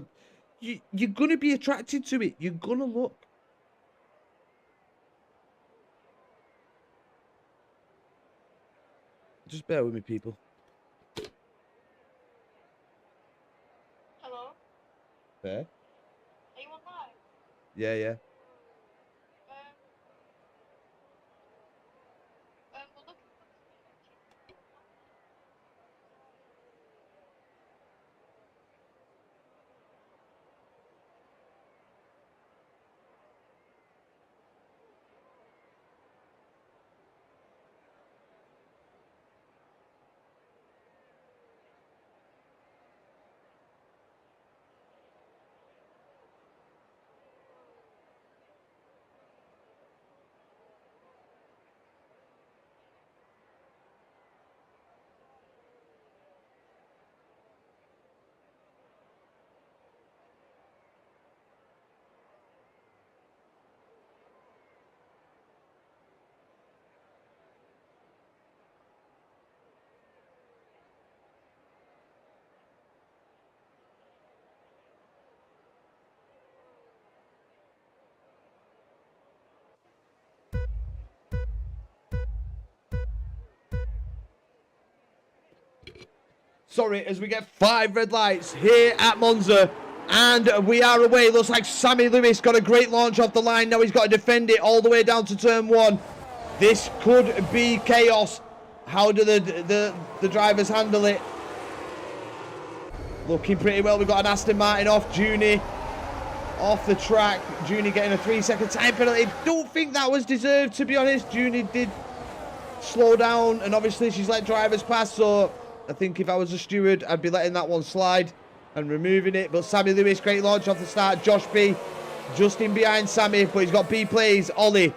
Speaker 2: you're gonna be attracted to it. You're gonna look. Just bear with me, people.
Speaker 4: Hello?
Speaker 2: Fair?
Speaker 4: Are you on live?
Speaker 2: Yeah, yeah.
Speaker 4: We're looking for
Speaker 2: Sorry, as we get 5 red lights here at Monza. And we are away. Looks like Sammy Lewis got a great launch off the line. Now he's got to defend it all the way down to turn 1. This could be chaos. How do the drivers handle it? Looking pretty well. We've got an Aston Martin off. Junie off the track. Junie getting a 3-second time penalty. Don't think that was deserved, to be honest. Junie did slow down, and obviously she's let drivers pass, so I think if I was a steward, I'd be letting that one slide and removing it. But Sammy Lewis, great launch off the start. Josh B just in behind Sammy, but he's got B plays. Ollie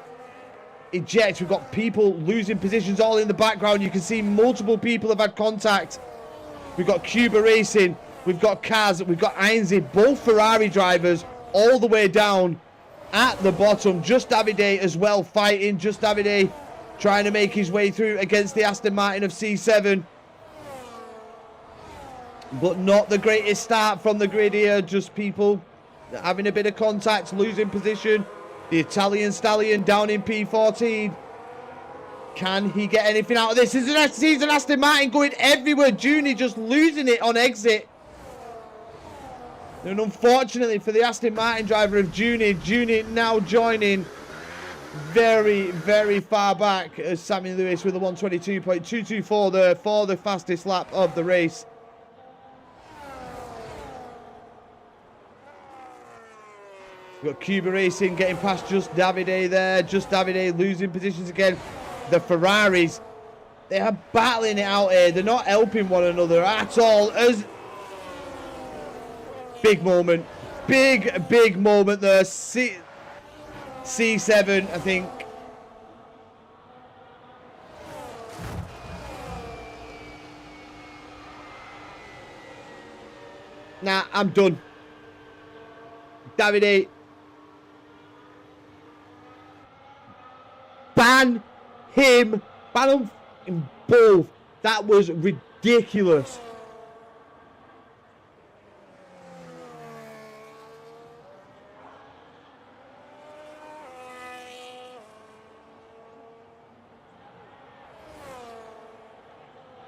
Speaker 2: ejects. We've got people losing positions all in the background. You can see multiple people have had contact. We've got Cuba Racing, we've got Kaz, we've got Ainsley, both Ferrari drivers all the way down at the bottom. Just Davide as well fighting. Just Davide trying to make his way through against the Aston Martin of C7. But not the greatest start from the grid here. Just people having a bit of contact, losing position. The Italian Stallion down in P14. Can he get anything out of this? This is an Aston Martin going everywhere. Junie just losing it on exit. And unfortunately for the Aston Martin driver of Junie now joining very, very far back as Sammy Lewis with a 122.224 there for the fastest lap of the race. We've got Cuba Racing getting past Just Davide there. Just Davide losing positions again. The Ferraris, they are battling it out here. They're not helping one another at all. As big moment. Big moment there. C7, I think. Nah, I'm done. Davide. Ban him. Ban them both. That was ridiculous.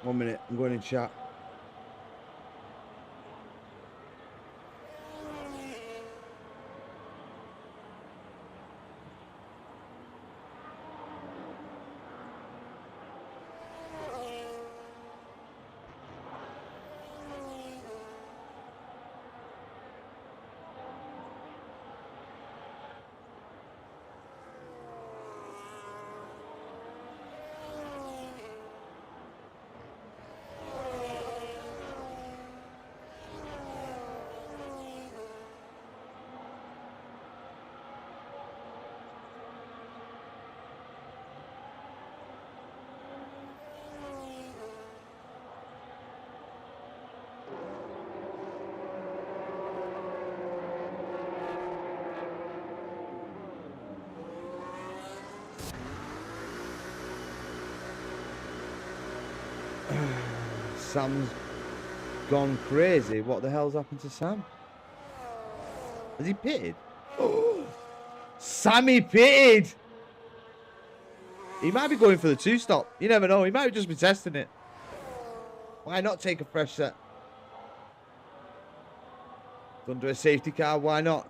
Speaker 2: One minute, I'm going in chat. Sam's gone crazy. What the hell's happened to Sam? Has he pitted? Oh, Sammy pitted! He might be going for the 2-stop. You never know. He might just be testing it. Why not take a fresh set? Under a safety car, why not?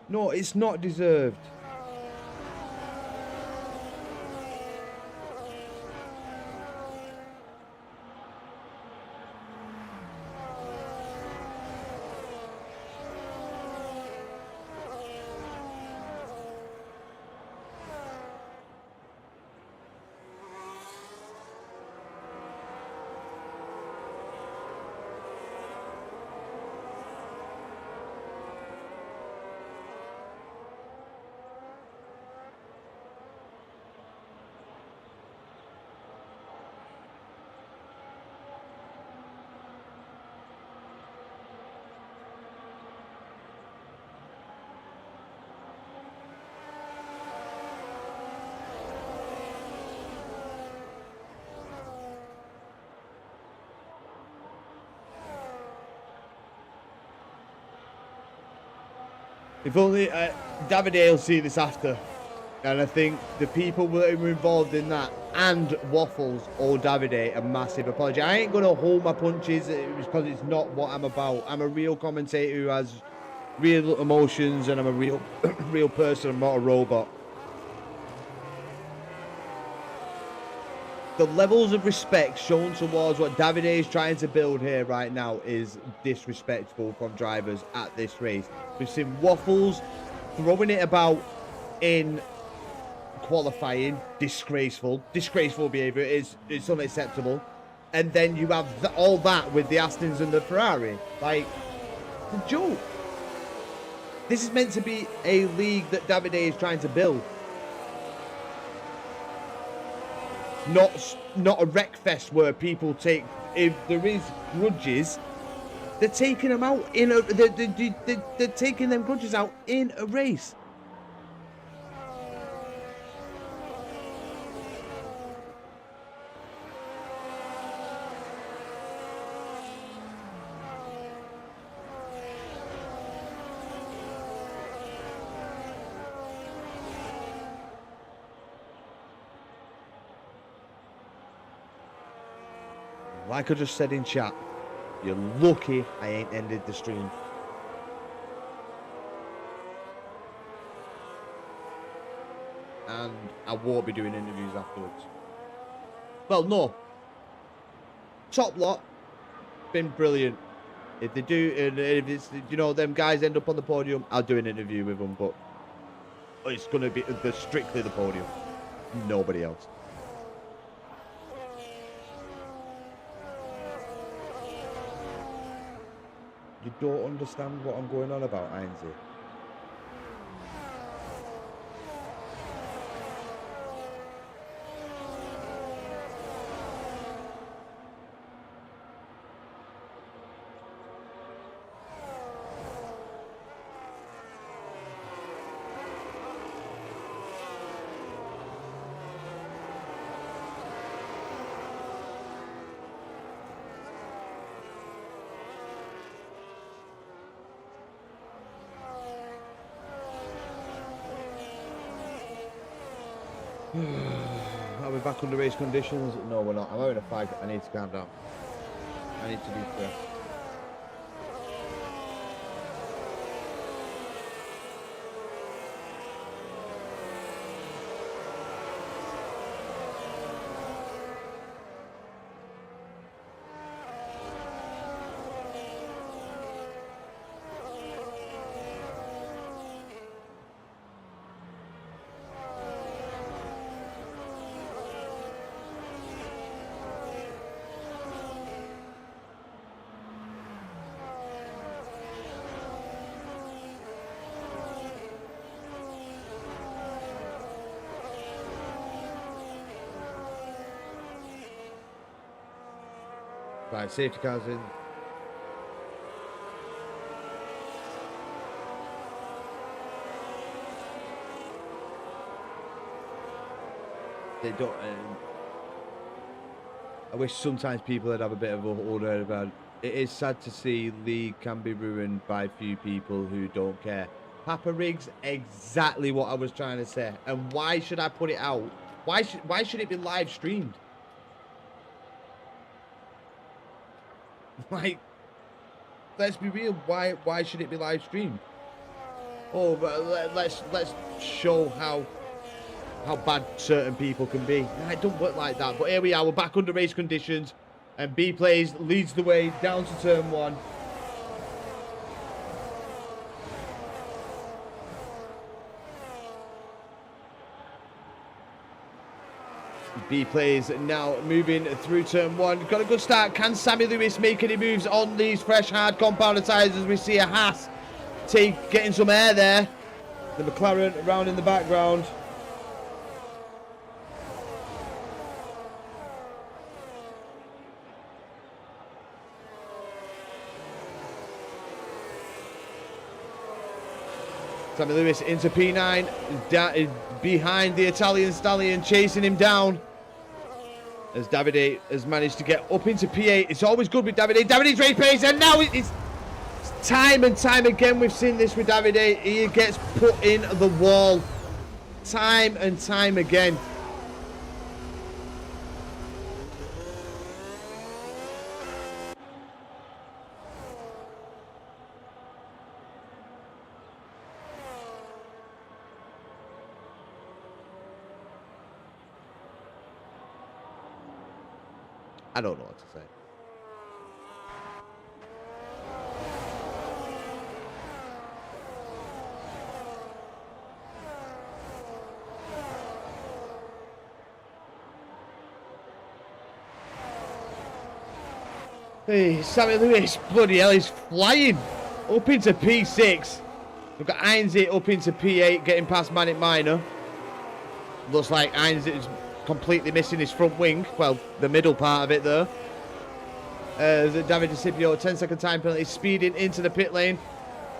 Speaker 2: No, it's not deserved. If only Davide will see this after. And I think the people that were involved in that, and Waffles or Davide, a massive apology. I ain't going to hold my punches because it's not what I'm about. I'm a real commentator who has real emotions, and I'm a real real person. I'm not a robot. The levels of respect shown towards what Davide is trying to build here right now is disrespectful from drivers at this race. We've seen Waffles throwing it about in qualifying, disgraceful behavior. It's unacceptable. And then you have all that with the Astons and the Ferrari. Like, it's a joke. This is meant to be a league that Davide is trying to build. Not a wreck fest where people take, if there is grudges, they're taking them out in a, they're taking them grudges out in a race. Like I just said in chat, you're lucky I ain't ended the stream. And I won't be doing interviews afterwards. Well, no. Top lot, been brilliant. If they do, and if it's, you know, them guys end up on the podium, I'll do an interview with them, but it's going to be strictly the podium. Nobody else. You don't understand what I'm going on about, Ainsley. Are we back under race conditions? No, we're not. I'm having a fight. I need to calm down. I need to be fair. Right, safety cars in. They don't. I wish sometimes people would have a bit of a hold on about it. It is sad to see league can be ruined by few people who don't care. Papa Riggs, exactly what I was trying to say. And why should I put it out? Why should it be live streamed? Like, let's be real. Why should it be live streamed? Oh, but let's show how bad certain people can be. Nah, it don't work like that. But here we are. We're back under race conditions, and B plays leads the way down to turn one. B plays now moving through turn one. Got a good start. Can Sammy Lewis make any moves on these fresh hard compounder tyres as we see a Haas getting some air there? The McLaren around in the background. Sammy Lewis into P9, behind the Italian stallion, chasing him down. As Davide has managed to get up into P8. It's always good with Davide. Davide's race pace, and now it's time and time again we've seen this with Davide. He gets put in the wall. time and time again. I don't know what to say. Hey, Sammy Lewis, bloody hell, he's flying up into P6. We've got Heinze up into P8, getting past Manic Miner. Looks like Heinze is completely missing his front wing. Well, the middle part of it, though. David DeCipio, 10-second time penalty, speeding into the pit lane.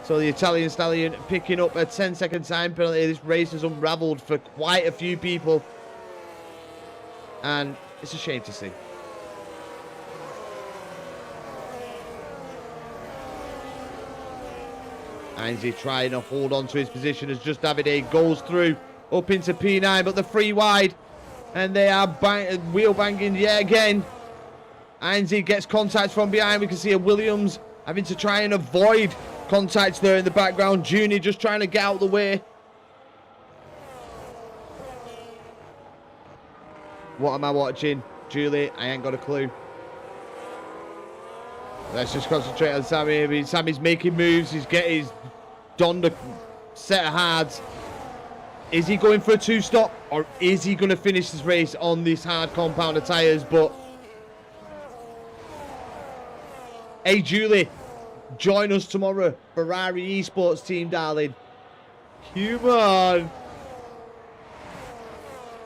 Speaker 2: So the Italian Stallion picking up a 10-second time penalty. This race has unravelled for quite a few people. And it's a shame to see. Heinze trying to hold on to his position as just Davide goes through up into P9, but the free wide. And they are wheel banging yet again. Heinze gets contact from behind. We can see a Williams having to try and avoid contacts there in the background. Junior just trying to get out of the way. What am I watching? Julie, I ain't got a clue. Let's just concentrate on Sammy. I mean, Sammy's making moves. He's donned a set of hards. Is he going for a two-stop, or is he going to finish this race on this hard compound of tyres? But hey, Julie, join us tomorrow. Ferrari Esports team, darling. Come on.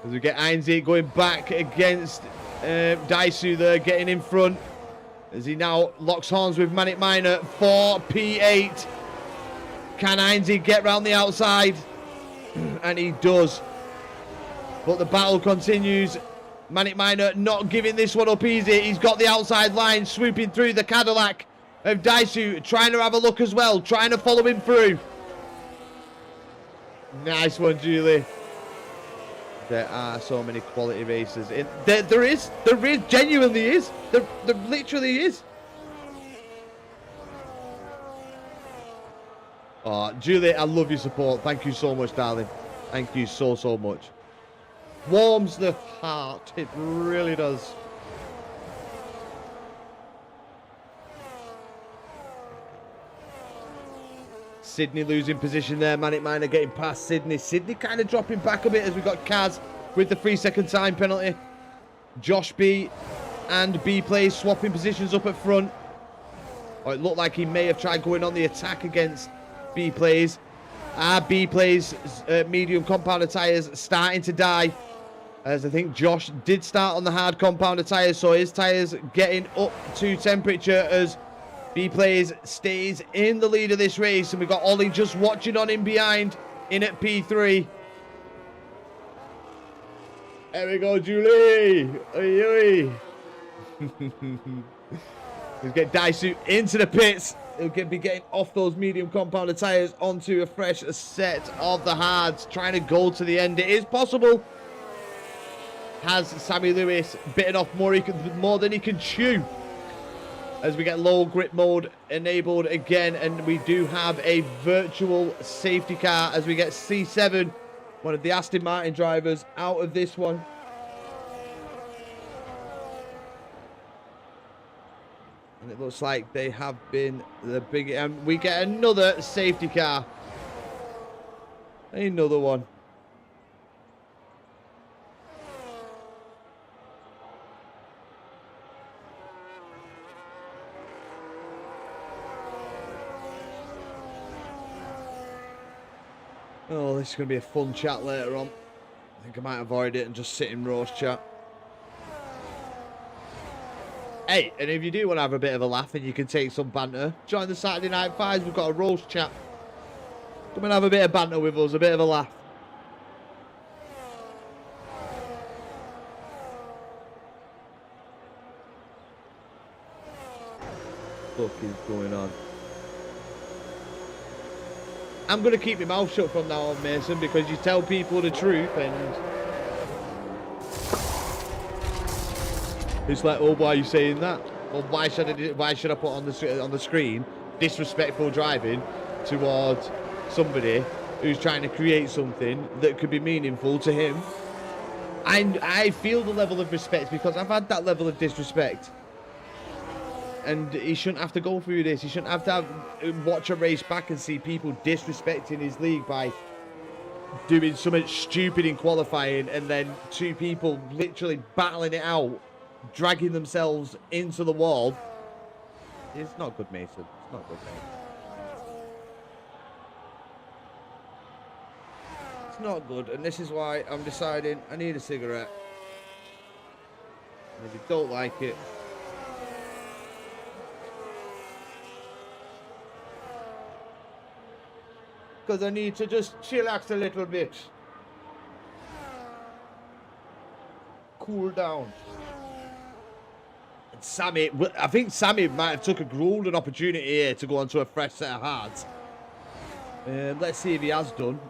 Speaker 2: As we get Heinze going back against Daisu there, getting in front. As he now locks horns with Manic Miner for P8. Can Heinze get round the outside? And he does. But the battle continues. Manic Miner not giving this one up easy. He's got the outside line, swooping through the Cadillac of Daisu, trying to have a look as well, trying to follow him through. Nice one, Julie. There are so many quality racers. There is, genuinely is. There literally is. Oh, Julie, I love your support. Thank you so much, darling. Thank you so much. Warms the heart. It really does. Sydney losing position there. Manic Miner getting past Sydney. Sydney kind of dropping back a bit as we got Kaz with the 3-second time penalty. Josh B and B plays swapping positions up at front. Oh, it looked like he may have tried going on the attack against B plays. B plays medium compounder tyres starting to die. As I think Josh did start on the hard compounder tyres, so his tyres getting up to temperature as B plays stays in the lead of this race, and we've got Ollie just watching on in behind in at P3. There we go, Julie. Oi, oi. Let's get Daisu into the pits. He'll be getting off those medium compounder tyres onto a fresh set of the hards, trying to go to the end. It is possible. Has Sammy Lewis bitten off more than he can chew? As we get low grip mode enabled again, and we do have a virtual safety car as we get C7, one of the Aston Martin drivers, out of this one. And it looks like they have been the big, and we get another safety car. Another one. Oh, this is going to be a fun chat later on. I think I might avoid it and just sit in roast chat. Hey, and if you do want to have a bit of a laugh and you can take some banter, join the Saturday Night Fives. We've got a roast chat. Come and have a bit of banter with us, a bit of a laugh. What the fuck is going on? I'm going to keep my mouth shut from now on, Mason, because you tell people the truth and it's like, oh, why are you saying that? Well, why should I put on the screen disrespectful driving towards somebody who's trying to create something that could be meaningful to him? I feel the level of respect because I've had that level of disrespect. And he shouldn't have to go through this. He shouldn't have to watch a race back and see people disrespecting his league by doing something stupid in qualifying and then two people literally battling it out, dragging themselves into the wall. It's not good, Mason. It's not good, mate. It's not good, and this is why I'm deciding I need a cigarette. And if you don't like it, because I need to just chillax a little bit. Cool down. And Sammy, I think Sammy might have took a golden opportunity here to go onto a fresh set of hards. Let's see if he has done.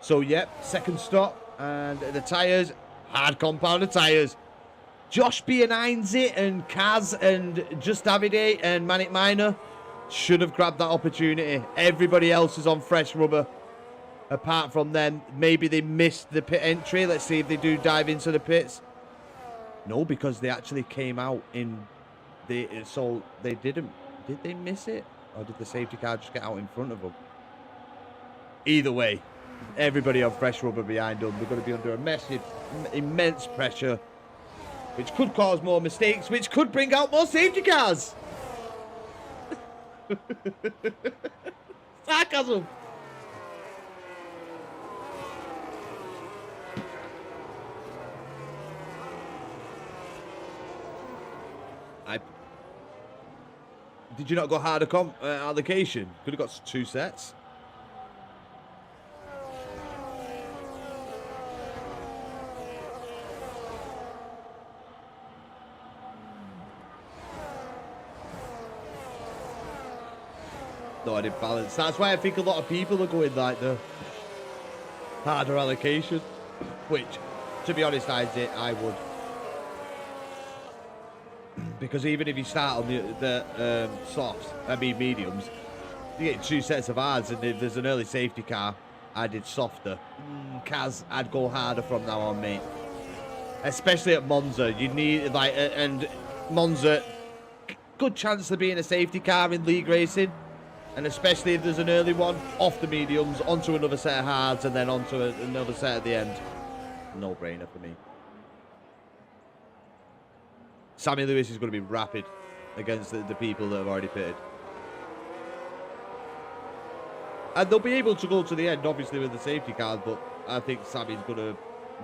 Speaker 2: So, yep, second stop. And the tyres, hard compounded tyres. Josh behind it and Kaz and Just Davide and Manic Miner should have grabbed that opportunity. Everybody else is on fresh rubber. Apart from them, maybe they missed the pit entry. Let's see if they do dive into the pits. No, because they actually came out in the... So they didn't... Did they miss it? Or did the safety car just get out in front of them? Either way, everybody on fresh rubber behind them. We're going to be under a massive, immense pressure, which could cause more mistakes, which could bring out more safety cars. Sarcasm. Did you not go harder allocation? Could have got 2 sets. No, I didn't balance. That's why I think a lot of people are going like the harder allocation. Which, to be honest, I would. Because even if you start on the softs, I mean mediums, you get 2 sets of hards, and if there's an early safety car, I did softer. Kaz, I'd go harder from now on, mate. Especially at Monza, you need like, and Monza, good chance of being a safety car in league racing, and especially if there's an early one, off the mediums, onto another set of hards, and then onto another set at the end. No-brainer for me. Sammy Lewis is going to be rapid against the people that have already pitted. And they'll be able to go to the end, obviously, with the safety cars, but I think Sammy's going to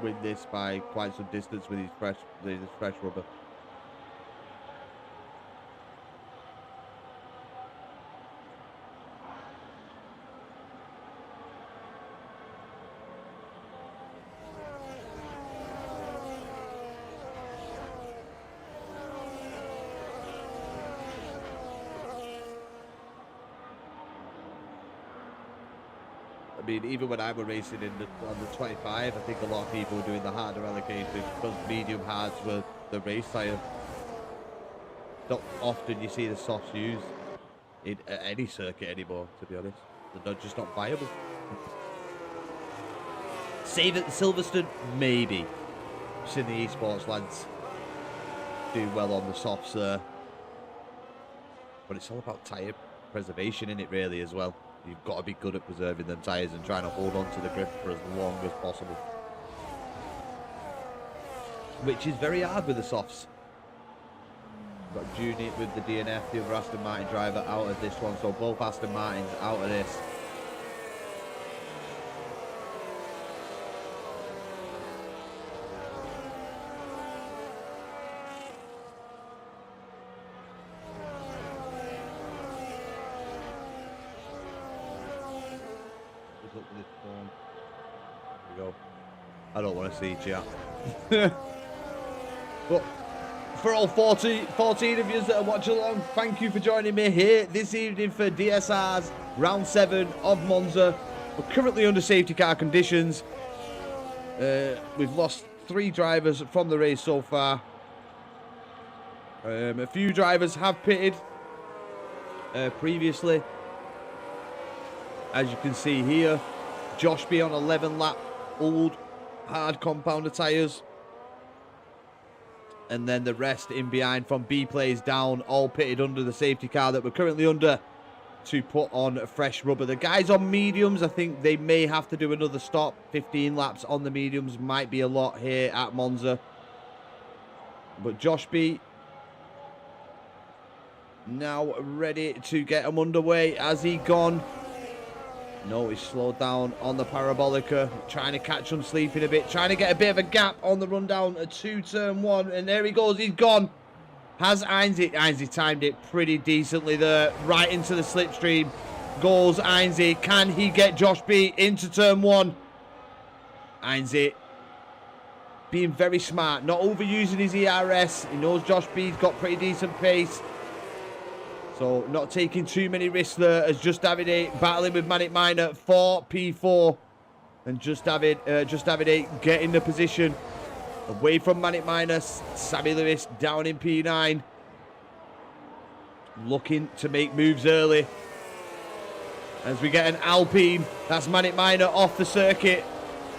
Speaker 2: win this by quite some distance with his fresh rubber. I mean, even when I was racing on the 25, I think a lot of people were doing the harder allocation because medium hards were the race tyre. Not often you see the softs used in any circuit anymore, to be honest. They're just not viable. Save at Silverstone, maybe. I've seen the esports lads do well on the softs there. But it's all about tyre preservation in it, really, as well. You've got to be good at preserving them tyres and trying to hold on to the grip for as long as possible. Which is very hard with the softs. We've got Junior with the DNF, the other Aston Martin driver out of this one. So both Aston Martins out of this. Look at this form. There we go. I don't want to see chat. But for all 14 of you that are watching along, thank you for joining me here this evening for DSR's round 7 of Monza. We're currently under safety car conditions. We've lost 3 drivers from the race so far. A few drivers have pitted previously. As you can see here, Josh B on 11 lap old hard compounder tyres. And then the rest in behind from B plays down, all pitted under the safety car that we're currently under to put on fresh rubber. The guys on mediums, I think they may have to do another stop. 15 laps on the mediums might be a lot here at Monza. But Josh B now ready to get him underway. Has he gone? No, he's slowed down on the parabolica, trying to catch him sleeping a bit, trying to get a bit of a gap on the rundown to turn 1, and there he goes, he's gone. Has Ainsley timed it pretty decently there, right into the slipstream. Goes Ainsley, can he get Josh B into turn 1? Ainsley being very smart, not overusing his ERS. He knows Josh B's got pretty decent pace. So not taking too many risks there as Just Davide battling with Manic Miner for P4. And Just Davide getting the position away from Manic Miner. Sammy Lewis down in P9. Looking to make moves early. As we get an Alpine. That's Manic Miner off the circuit.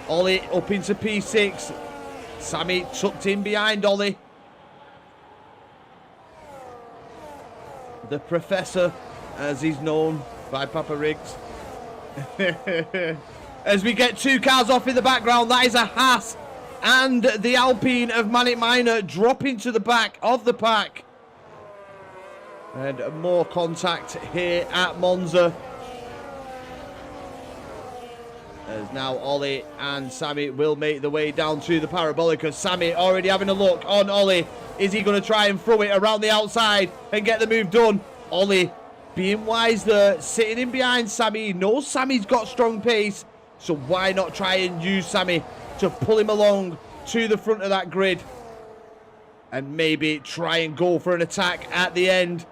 Speaker 2: Ollie up into P6. Sammy tucked in behind Ollie. The Professor, as he's known by Papa Riggs. As we get 2 cars off in the background, that is a Haas and the Alpine of Manic Miner dropping to the back of the pack. And more contact here at Monza. As now Ollie and Sammy will make the way down to the parabolica. Sammy already having a look on Ollie. Is he going to try and throw it around the outside and get the move done? Ollie being wise there, sitting in behind Sammy. He knows Sammy's got strong pace, so why not try and use Sammy to pull him along to the front of that grid and maybe try and go for an attack at the end.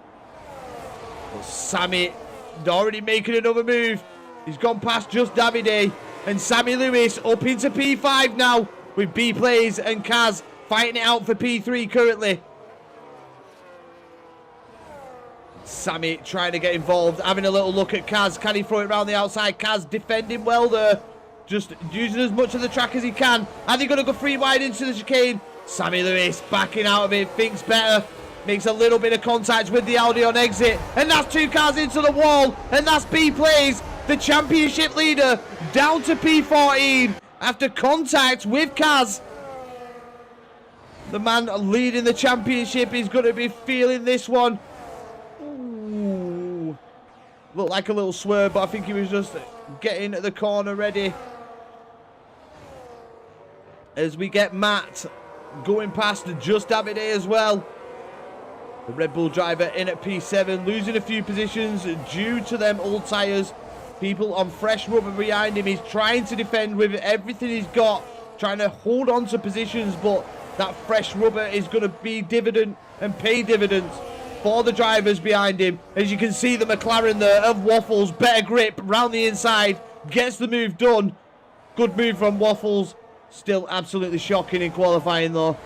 Speaker 2: But Sammy already making another move. He's gone past Just Davide and Sammy Lewis up into P5 now with B Plays and Kaz fighting it out for P3 currently. Sammy trying to get involved, having a little look at Kaz. Can he throw it around the outside? Kaz defending well there. Just using as much of the track as he can. Are they going to go 3 wide into the chicane? Sammy Lewis backing out of it, thinks better. Makes a little bit of contact with the Audi on exit. And that's 2 cars into the wall. And that's B Plays, the championship leader, down to P14 after contact with Kaz. The man leading the championship is going to be feeling this one. Ooh. Looked like a little swerve, but I think he was just getting the corner ready. As we get Matt going past Just Davide as well. The Red Bull driver in at P7, losing a few positions due to them old tyres. People on fresh rubber behind him. He's trying to defend with everything he's got, trying to hold on to positions, but that fresh rubber is going to be dividend and pay dividends for the drivers behind him. As you can see, the McLaren there of Waffles, better grip round the inside, gets the move done. Good move from Waffles. Still absolutely shocking in qualifying though.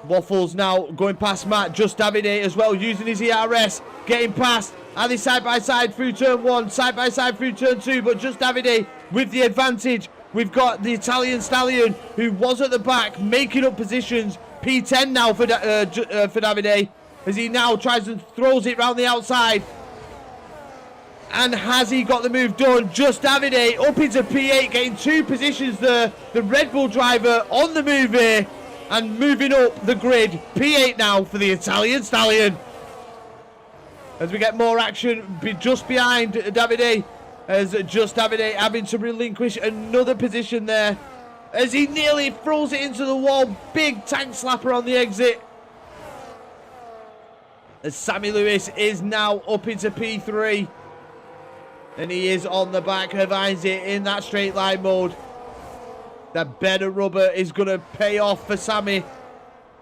Speaker 2: Waffles now going past Matt, Just Davide as well, using his ERS, getting past. Are they side by side through turn 1, side by side through turn 2, but Just Davide with the advantage. We've got the Italian Stallion who was at the back, making up positions. P10 now for Davide, as he now tries and throws it round the outside. And has he got the move done? Just Davide up into P8, getting 2 positions there. The Red Bull driver on the move here and moving up the grid. P8 now for the Italian Stallion. As we get more action just behind Davide, as Just Davide having to relinquish another position there, as he nearly throws it into the wall. Big tank slapper on the exit. As Sammy Lewis is now up into P3. And he is on the back of Isaac in that straight line mode. That better rubber is going to pay off for Sammy.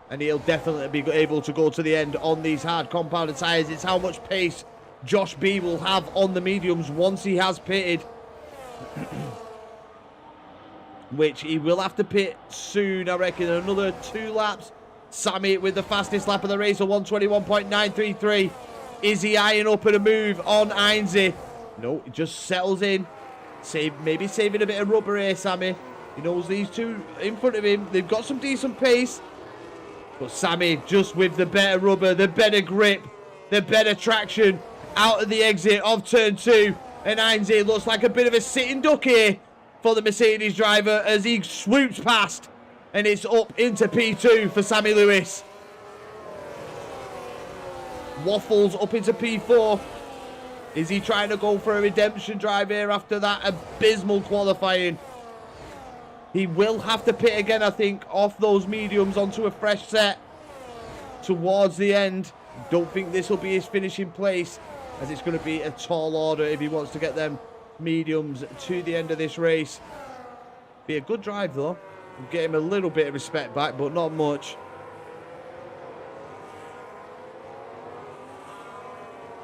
Speaker 2: And he'll definitely be able to go to the end on these hard compounded tyres. It's how much pace Josh B will have on the mediums once he has pitted. Which he will have to pit soon, I reckon. Another 2 laps. Sammy with the fastest lap of the race, a 121.933. Is he eyeing up at a move on Heinze? No, he just settles in. Maybe saving a bit of rubber here, Sammy. He knows these two in front of him. They've got some decent pace. But Sammy just with the better rubber, the better grip, the better traction out of the exit of turn 2. And Heinze looks like a bit of a sitting duck here for the Mercedes driver as he swoops past. And it's up into P2 for Sammy Lewis. Waffles up into P4. Is he trying to go for a redemption drive here after that abysmal qualifying? He will have to pit again, I think, off those mediums onto a fresh set towards the end. Don't think this will be his finishing place, as it's going to be a tall order if he wants to get them mediums to the end of this race. Be a good drive, though. Get him a little bit of respect back, but not much.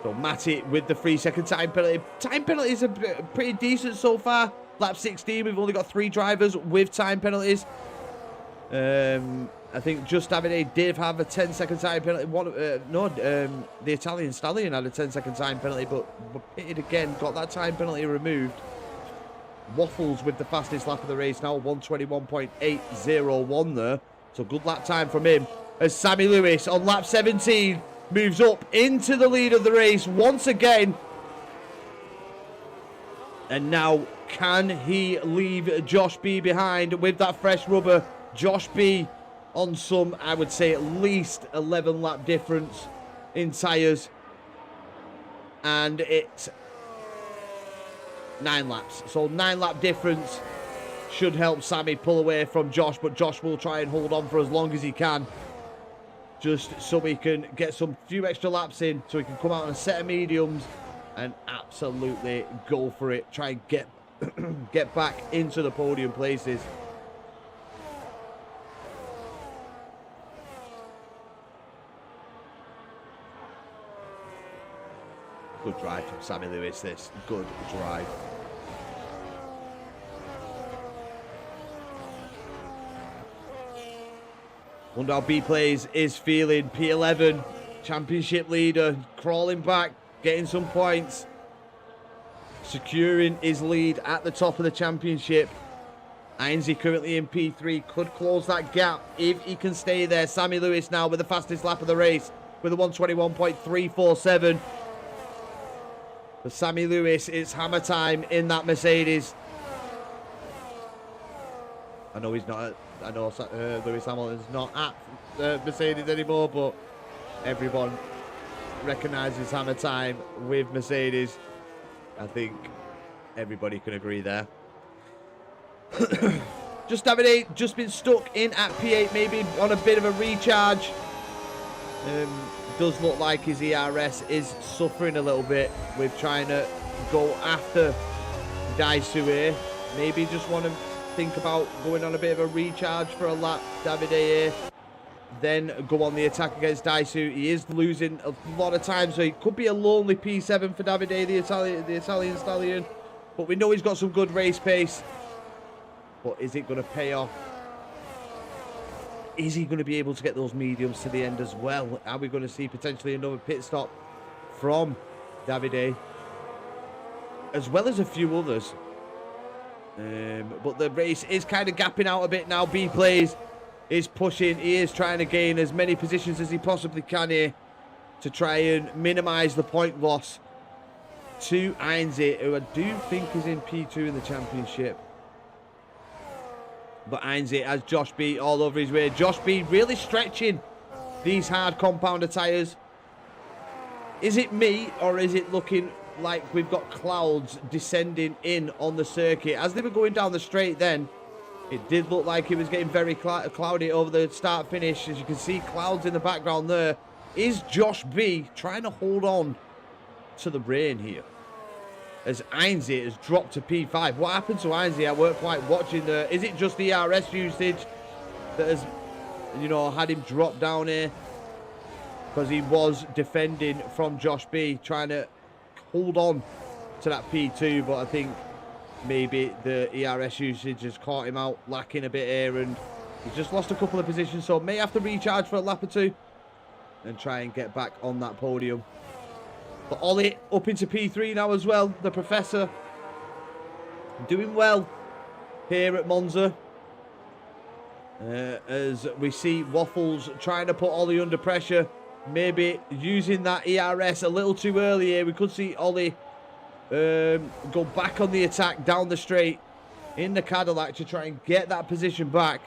Speaker 2: So Matty with the 3-second time penalty. Time penalties are pretty decent so far. Lap 16, we've only got 3 drivers with time penalties. I think Just Davide did have a 10-second time penalty. The Italian Stallion had a 10-second time penalty, but pitted again, got that time penalty removed. Waffles with the fastest lap of the race now, 121.801 there. So good lap time from him. As Sammy Lewis on lap 17 moves up into the lead of the race once again. And now, can he leave Josh B behind with that fresh rubber? Josh B on some, I would say, at least 11 lap difference in tyres. And it's 9 laps. So 9 lap difference should help Sammy pull away from Josh, but Josh will try and hold on for as long as he can, just so he can get some few extra laps in, so he can come out on a set of mediums and absolutely go for it. Try and get get back into the podium places. Good drive from Sammy Lewis, this. Good drive. Wonder how B-Plays is feeling. P11, championship leader, crawling back, getting some points. Securing his lead at the top of the championship. Heinze currently in P3, could close that gap if he can stay there. Sammy Lewis now with the fastest lap of the race with a 121.347. For Sammy Lewis, it's hammer time in that Mercedes. I know he's not. I know Lewis Hamilton's not at Mercedes anymore, but everyone recognises hammer time with Mercedes. I think everybody can agree there. Just Davide, just been stuck in at P8, maybe on a bit of a recharge. Does look like his ERS is suffering a little bit with trying to go after Daisu here. Maybe just want to think about going on a bit of a recharge for a lap, Davide here. Then go on the attack against Daisu. He is losing a lot of time, so it could be a lonely P7 for Davide, the Italian Stallion. But we know he's got some good race pace. But is it going to pay off? Is he going to be able to get those mediums to the end as well? Are we going to see potentially another pit stop from Davide, as well as a few others? But the race is kind of gapping out a bit now. B-Plays is pushing. He is trying to gain as many positions as he possibly can here to try and minimise the point loss to Heinze, who I do think is in P2 in the championship. But Heinze has Josh B all over his way. Josh B really stretching these hard compounder tyres. Is it me, or is it looking like we've got clouds descending in on the circuit? As they were going down the straight then, it did look like it was getting very cloudy over the start finish. As you can see, clouds in the background there. Is Josh B trying to hold on to the rain here, as Heinze has dropped to P5? What happened to Heinze? I weren't quite watching there. Is it just the ERS usage that has, you know, had him drop down here? Because he was defending from Josh B, trying to hold on to that P2, but I think maybe the ERS usage has caught him out, lacking a bit here, and he's just lost a couple of positions, so may have to recharge for a lap or two and try and get back on that podium. But Ollie up into P3 now as well, the Professor. Doing well here at Monza. As we see Waffles trying to put Ollie under pressure. Maybe using that ERS a little too early here. We could see Ollie go back on the attack down the straight in the Cadillac to try and get that position back.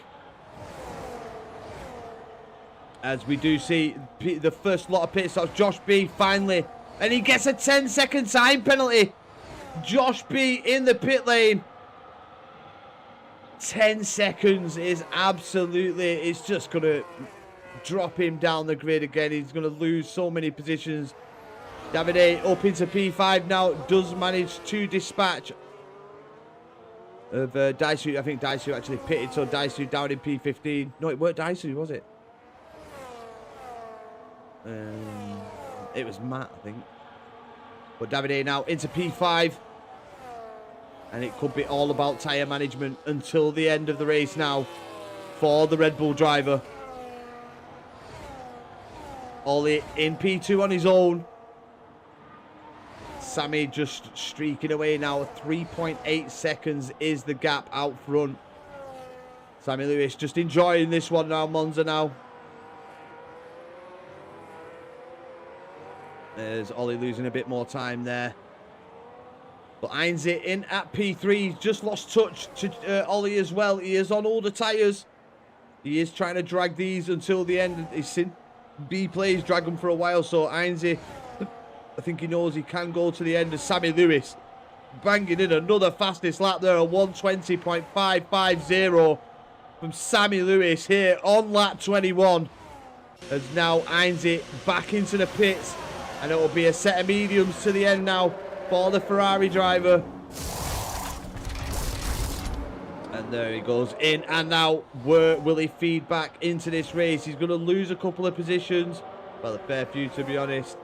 Speaker 2: As we do see the first lot of pit stops. Josh B finally. And he gets a 10-second time penalty. Josh B in the pit lane. 10 seconds is absolutely, it's just going to drop him down the grid again. He's going to lose so many positions. Davide up into P5 now. Does manage to dispatch of Daisu. I think Daisu actually pitted, so Daisu down in P15. No, it weren't Daisu, was it? It was Matt, I think. But Davide now into P5. And it could be all about tyre management until the end of the race now for the Red Bull driver. Ollie in P2 on his own. Sammy just streaking away now. 3.8 seconds is the gap out front. Sammy Lewis just enjoying this one now. Monza now. There's Ollie losing a bit more time there. But Heinze in at P3. Just lost touch to Ollie as well. He is on older tyres. He is trying to drag these until the end. He's seen B plays drag them for a while. So Heinze, I think he knows he can go to the end. Of Sammy Lewis banging in another fastest lap there. A 1:20.550 from Sammy Lewis here on lap 21. As now Heinze back into the pits. And it will be a set of mediums to the end now for the Ferrari driver. And there he goes in. And now where will he feed back into this race? He's going to lose a couple of positions. Well, a fair few, to be honest.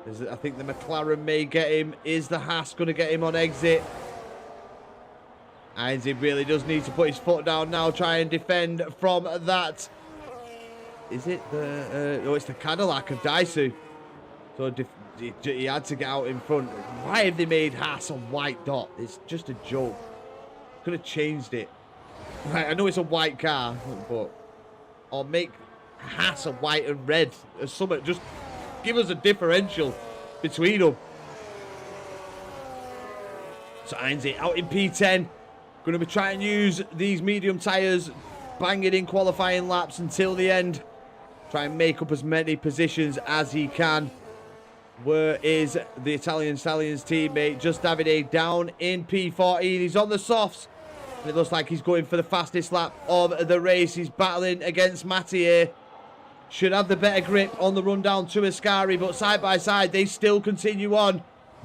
Speaker 2: I think the McLaren may get him. Is the Haas going to get him on exit? Heinze really does need to put his foot down now. Try and defend from that. Is it the... oh, it's the Cadillac of Daisu. So he had to get out in front. Why have they made Haas a white dot? It's just a joke. Could have changed it. Right, I know it's a white car, but... or make Haas a white and red or something. Just give us a differential between them. So Heinze out in P10. Going to be trying to use these medium tyres. Banging in qualifying laps until the end. Try and make up as many positions as he can. Where is the Italian Stallions teammate? Just Davide down in P14. He's on the softs. And it looks like he's going for the fastest lap of the race. He's battling against Matty here. Should have the better grip on the run down to Ascari. But side by side, they still continue on.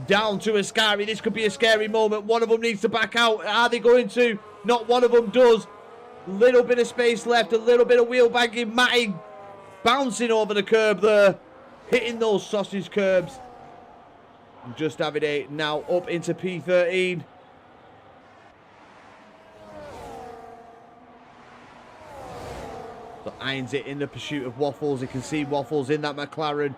Speaker 2: Down to Ascari. This could be a scary moment. One of them needs to back out. Are they going to? Not one of them does. Little bit of space left. A little bit of wheel banging. Matty bouncing over the curb there. Hitting those sausage curbs. Just Davide now up into P13. So Heinze in the pursuit of Waffles. You can see Waffles in that McLaren.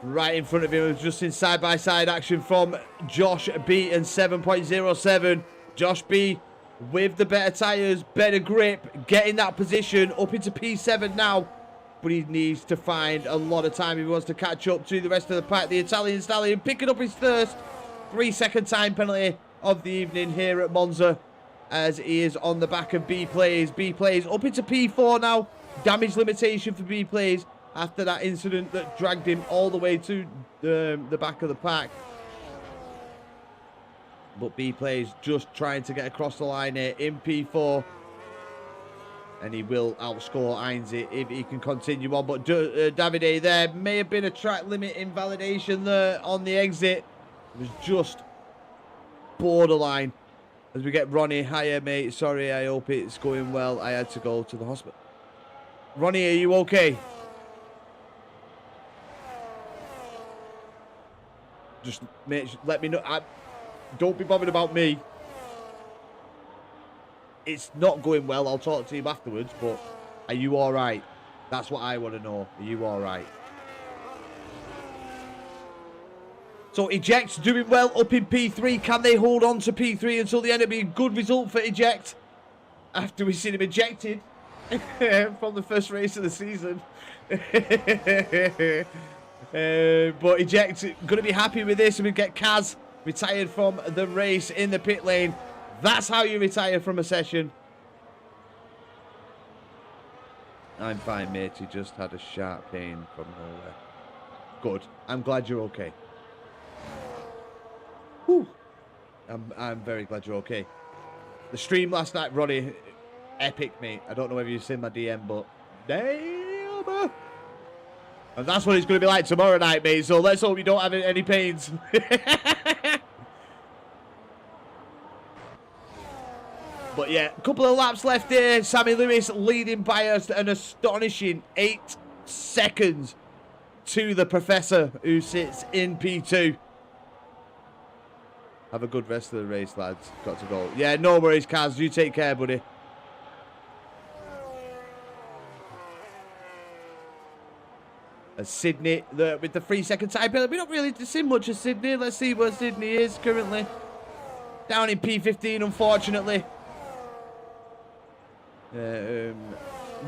Speaker 2: Right in front of him. Just in side-by-side action from Josh B and 7.07. Josh B with the better tyres, better grip. Getting that position up into P7 now. But he needs to find a lot of time if he wants to catch up to the rest of the pack. The Italian Stallion picking up his first 3-second time penalty of the evening here at Monza. As he is on the back of B plays. B plays up into P4 now. Damage limitation for B plays after that incident that dragged him all the way to the back of the pack. But B plays just trying to get across the line here in P4. And he will outscore Heinze if he can continue on. But Davide there may have been a track limit invalidation there on the exit. It was just borderline. As we get Ronnie. Hiya, mate. Sorry, I hope it's going well. I had to go to the hospital. Ronnie, are you okay? Just let me know. Don't be bothered about me. It's not going well. I'll talk to you afterwards, but are you all right? That's what I want to know. Are you all right? So Eject's doing well up in P3. Can they hold on to P3 until the end? It'll be a good result for Eject after we've seen him ejected from the first race of the season. But Eject going to be happy with this, and we get Kaz retired from the race in the pit lane. That's how you retire from a session. I'm fine, mate. He just had a sharp pain from nowhere. Good. I'm glad you're okay. Whew. I'm very glad you're okay. The stream last night, Ronnie, epic, mate. I don't know whether you've seen my DM, but damn. And that's what it's going to be like tomorrow night, mate. So let's hope you don't have any pains. But yeah, a couple of laps left here. Sammy Lewis leading by an astonishing 8 seconds to the Professor, who sits in P2. Have a good rest of the race, lads. Got to go. Yeah, no worries, Kaz. You take care, buddy. Sydney with the 3-second time penalty. We don't really see much of Sydney. Let's see where Sydney is currently. Down in P15, unfortunately.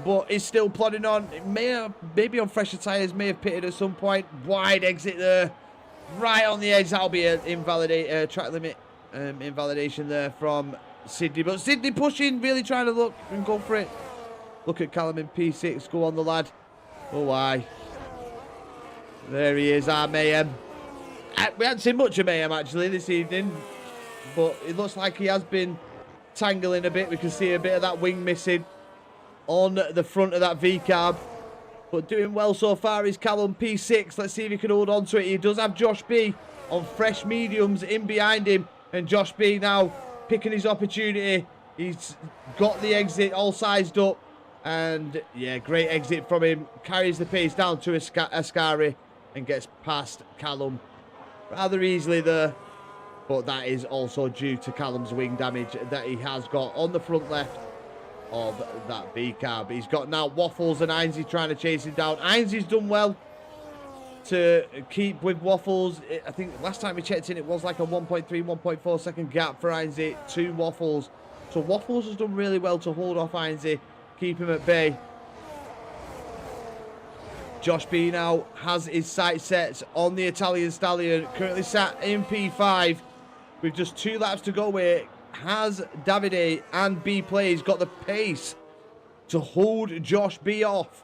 Speaker 2: But he's still plodding on. Maybe on fresher tyres, may have pitted at some point. Wide exit there. Right on the edge. That'll be an track limit invalidation there from Sydney. But Sydney pushing, really trying to look and go for it. Look at Callum in P6. Go on, the lad. Oh, why? There he is, our Mayhem. We haven't seen much of Mayhem, actually, this evening. But it looks like he has been tangling a bit. We can see a bit of that wing missing on the front of that V-carb. But doing well so far is Callum P6. Let's see if he can hold on to it. He does have Josh B on fresh mediums in behind him. And Josh B now picking his opportunity. He's got the exit all sized up. And yeah, great exit from him. Carries the pace down to Ascari and gets past Callum rather easily there. But that is also due to Callum's wing damage that he has got on the front left of that V-carb. He's got now Waffles and Ainsley trying to chase him down. Ainsley's done well to keep with Waffles. I think last time we checked in, it was like a 1.3, 1.4 second gap for Ainsley to Waffles. So Waffles has done really well to hold off Ainsley, keep him at bay. Josh B now has his sights set on the Italian Stallion, currently sat in P5 with just 2 laps to go where has Davide and B Plays got the pace to hold Josh B off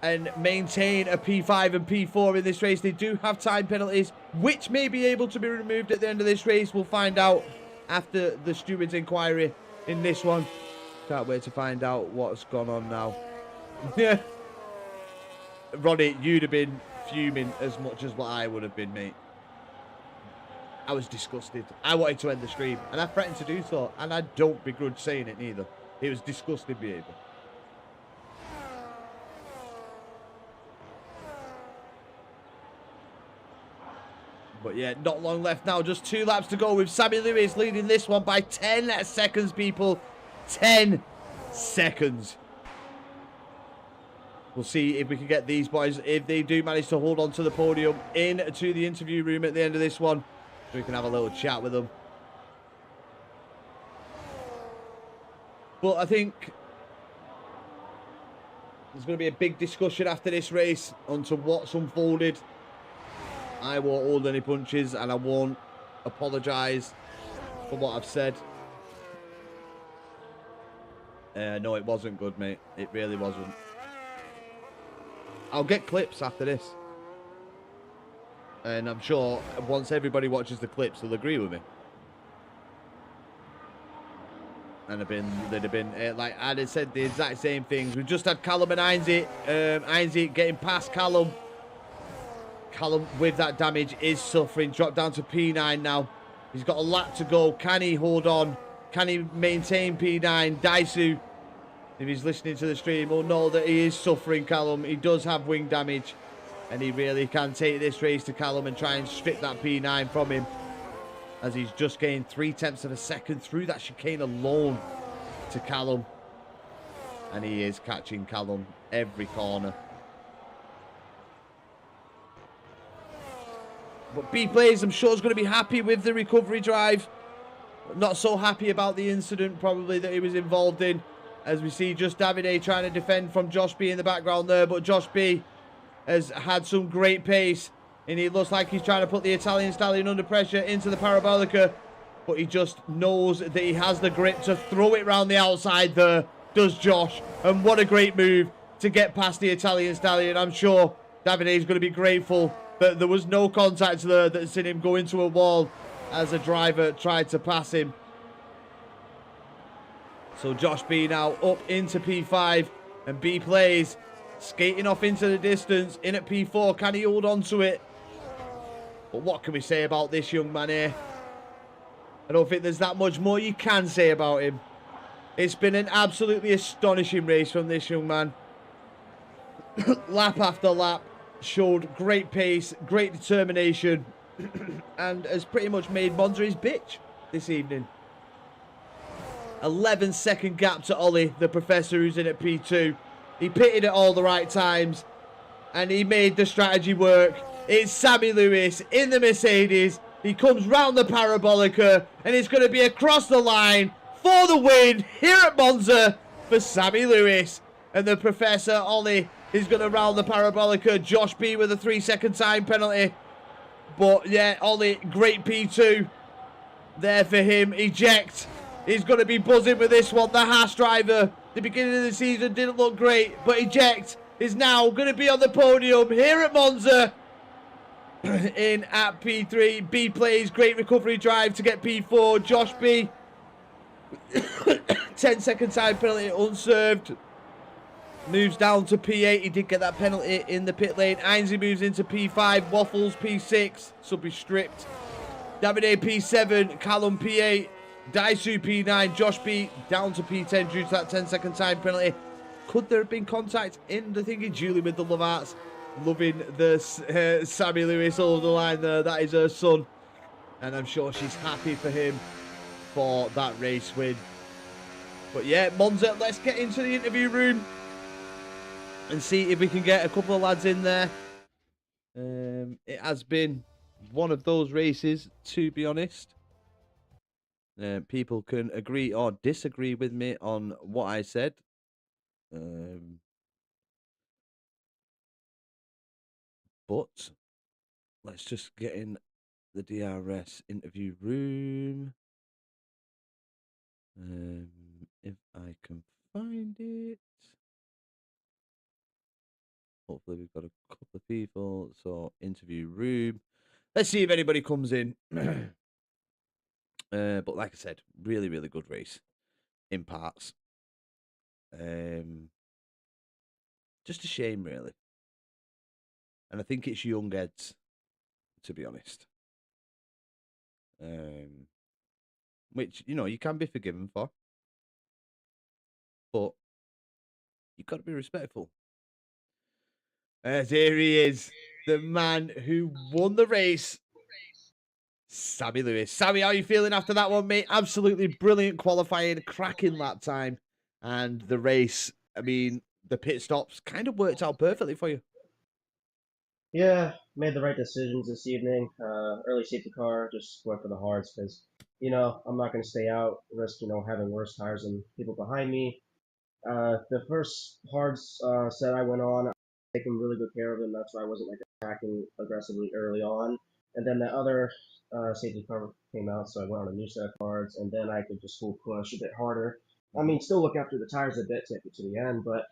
Speaker 2: and maintain a P5 and P4 in this race. They do have time penalties, which may be able to be removed at the end of this race. We'll find out after the steward's inquiry in this one. Can't wait to find out what's gone on now. Yeah. Ronnie, you'd have been fuming as much as what I would have been, mate. I was disgusted. I wanted to end the stream, and I threatened to do so, and I don't begrudge saying it neither. It was disgusting behaviour. But yeah, not long left now. Just 2 laps to go with Sammy Lewis leading this one by 10 seconds, people. 10 seconds. We'll see if we can get these boys, if they do manage to hold on to the podium, into the interview room at the end of this one. So we can have a little chat with them. But I think there's going to be a big discussion after this race onto what's unfolded. I won't hold any punches and I won't apologise for what I've said. No, it wasn't good, mate. It really wasn't. I'll get clips after this. And I'm sure once everybody watches the clips, they'll agree with me. And they'd have been like I'd have said the exact same things. We've just had Callum and Ainsley. Ainsley getting past Callum. Callum with that damage is suffering. Dropped down to P9 now. He's got a lap to go. Can he hold on? Can he maintain P9? Daisu, if he's listening to the stream, will know that he is suffering, Callum. He does have wing damage. And he really can take this race to Callum and try and strip that P9 from him, as he's just gained 0.3 of a second through that chicane alone to Callum. And he is catching Callum every corner. But B-Plays, I'm sure, is going to be happy with the recovery drive. Not so happy about the incident, probably, that he was involved in. As we see just Davide trying to defend from Josh B in the background there. But Josh B has had some great pace. And he looks like he's trying to put the Italian stallion under pressure into the Parabolica. But he just knows that he has the grip to throw it round the outside there, does Josh. And what a great move to get past the Italian stallion. I'm sure Davide is going to be grateful that there was no contact there that's seen him go into a wall as a driver tried to pass him. So Josh B now up into P5, and B-Plays skating off into the distance in at P4. Can he hold on to it? But what can we say about this young man here? I don't think there's that much more you can say about him. It's been an absolutely astonishing race from this young man. Lap after lap, showed great pace, great determination, and has pretty much made Monza his bitch this evening. 11-second gap to Ollie, the professor, who's in at P2. He pitted at all the right times, and he made the strategy work. It's Sammy Lewis in the Mercedes. He comes round the Parabolica, and it's going to be across the line for the win here at Monza for Sammy Lewis. And the professor, Ollie, is going to round the Parabolica. Josh B with a 3-second time penalty. But yeah, Ollie, great P2 there for him. Eject. He's going to be buzzing with this one. The Haas driver, the beginning of the season didn't look great, but Eject is now going to be on the podium here at Monza in at P3. B-Plays, great recovery drive to get P4. Josh B, 10-second time penalty unserved. Moves down to P8. He did get that penalty in the pit lane. Ainsley moves into P5. Waffles P6. So be stripped. Davide P7. Callum P8. Daisu P9. Josh B down to P10 due to that 10-second time penalty. Could there have been contact in the thingy? Julie with the love arts. Loving the Sammy Lewis over the line there. That is her son. And I'm sure she's happy for him for that race win. But yeah, Monza, let's get into the interview room and see if we can get a couple of lads in there. It has been one of those races, to be honest. People can agree or disagree with me on what I said. But let's just get in the DRS interview room. If I can find it. Hopefully we've got a couple of people. So interview room. Let's see if anybody comes in. But like I said, really, really good race in parts. Just a shame, really. And I think it's young heads, to be honest. Which, you know, you can be forgiven for. But you've got to be respectful. As here he is, the man who won the race, Sammy Lewis. Sammy, how are you feeling after that one, mate? Absolutely brilliant qualifying, cracking lap time. And the race, I mean, the pit stops kind of worked out perfectly for you.
Speaker 5: Yeah, made the right decisions this evening. Early safety car, just went for the hards because, I'm not going to stay out, risk, having worse tires than people behind me. The first hards set I went on, I taking really good care of them. That's why I wasn't attacking aggressively early on. And then the other safety car came out, so I went on a new set of hards, and then I could just full push a bit harder. I mean, still look after the tires a bit to get to the end, but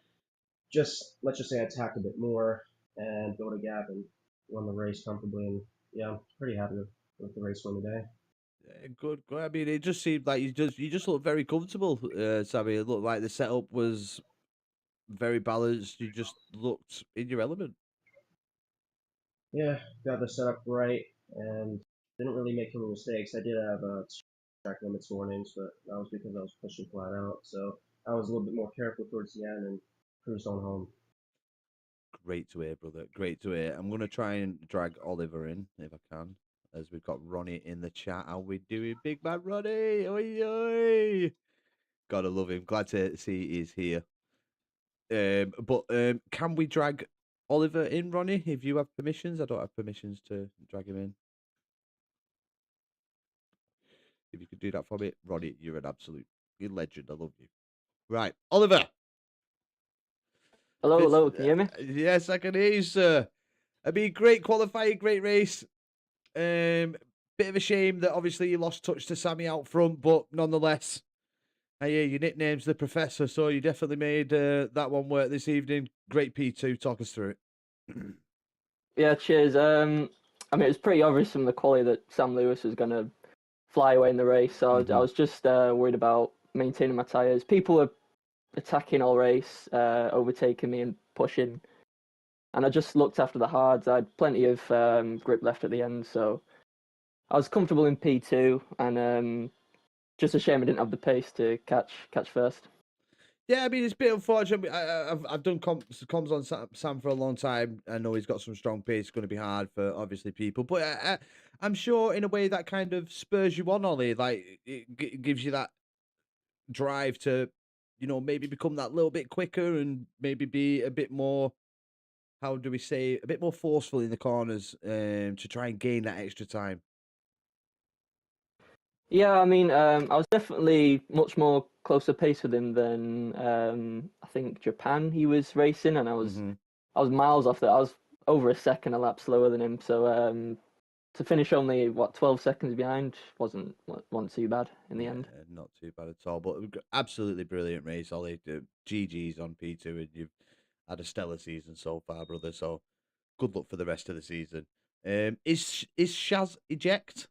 Speaker 5: let's just say I attacked a bit more and built a gap and won the race comfortably. And yeah, I'm pretty happy with the race win today.
Speaker 2: Good. I mean, it just seemed like you just looked very comfortable, Sammy. It looked like the setup was very balanced. You just looked in your element.
Speaker 5: Yeah, got the setup right and didn't really make any mistakes. I did have track limits warnings, but that was because I was pushing flat out. So I was a little bit more careful towards the end and cruised on home.
Speaker 2: Great to hear, brother. Great to hear. I'm going to try and drag Oliver in if I can, as we've got Ronnie in the chat. How we doing, big man Ronnie? Oi, oi. Gotta love him. Glad to see he's here. But can we drag Oliver in, Ronnie, if you have permissions? I don't have permissions to drag him in. If you could do that for me, Ronnie, you're an absolute legend. I love you. Right, Oliver.
Speaker 6: Hello, hello, can you hear me?
Speaker 2: Yes, I can hear you, sir. I mean, great qualifying, great race. Bit of a shame that obviously you lost touch to Sammy out front, but nonetheless, I hear your nickname's the Professor, so you definitely made that one work this evening. Great P2, talk us through it.
Speaker 6: Yeah, cheers. I mean, it was pretty obvious from the quali that Sam Lewis was going to fly away in the race, so I was just worried about maintaining my tyres. People were attacking all race, overtaking me and pushing, and I just looked after the hards. I had plenty of grip left at the end, so I was comfortable in P2, and just a shame I didn't have the pace to catch first.
Speaker 2: Yeah, I mean, it's a bit unfortunate. I've done comms on Sam for a long time. I know he's got some strong pace. It's going to be hard for obviously people, but I'm sure in a way that kind of spurs you on, Ollie. Like it gives you that drive to, maybe become that little bit quicker and maybe be a bit more, how do we say, a bit more forceful in the corners to try and gain that extra time.
Speaker 6: Yeah, I mean, I was definitely much more closer pace with him than I think Japan he was racing, and I was miles off that. I was over a second a lap slower than him, so to finish only 12 seconds behind wasn't too bad in the end.
Speaker 2: Not too bad at all, but absolutely brilliant race, Ollie. GG's on P2, and you've had a stellar season so far, brother. So good luck for the rest of the season. Is Shaz eject?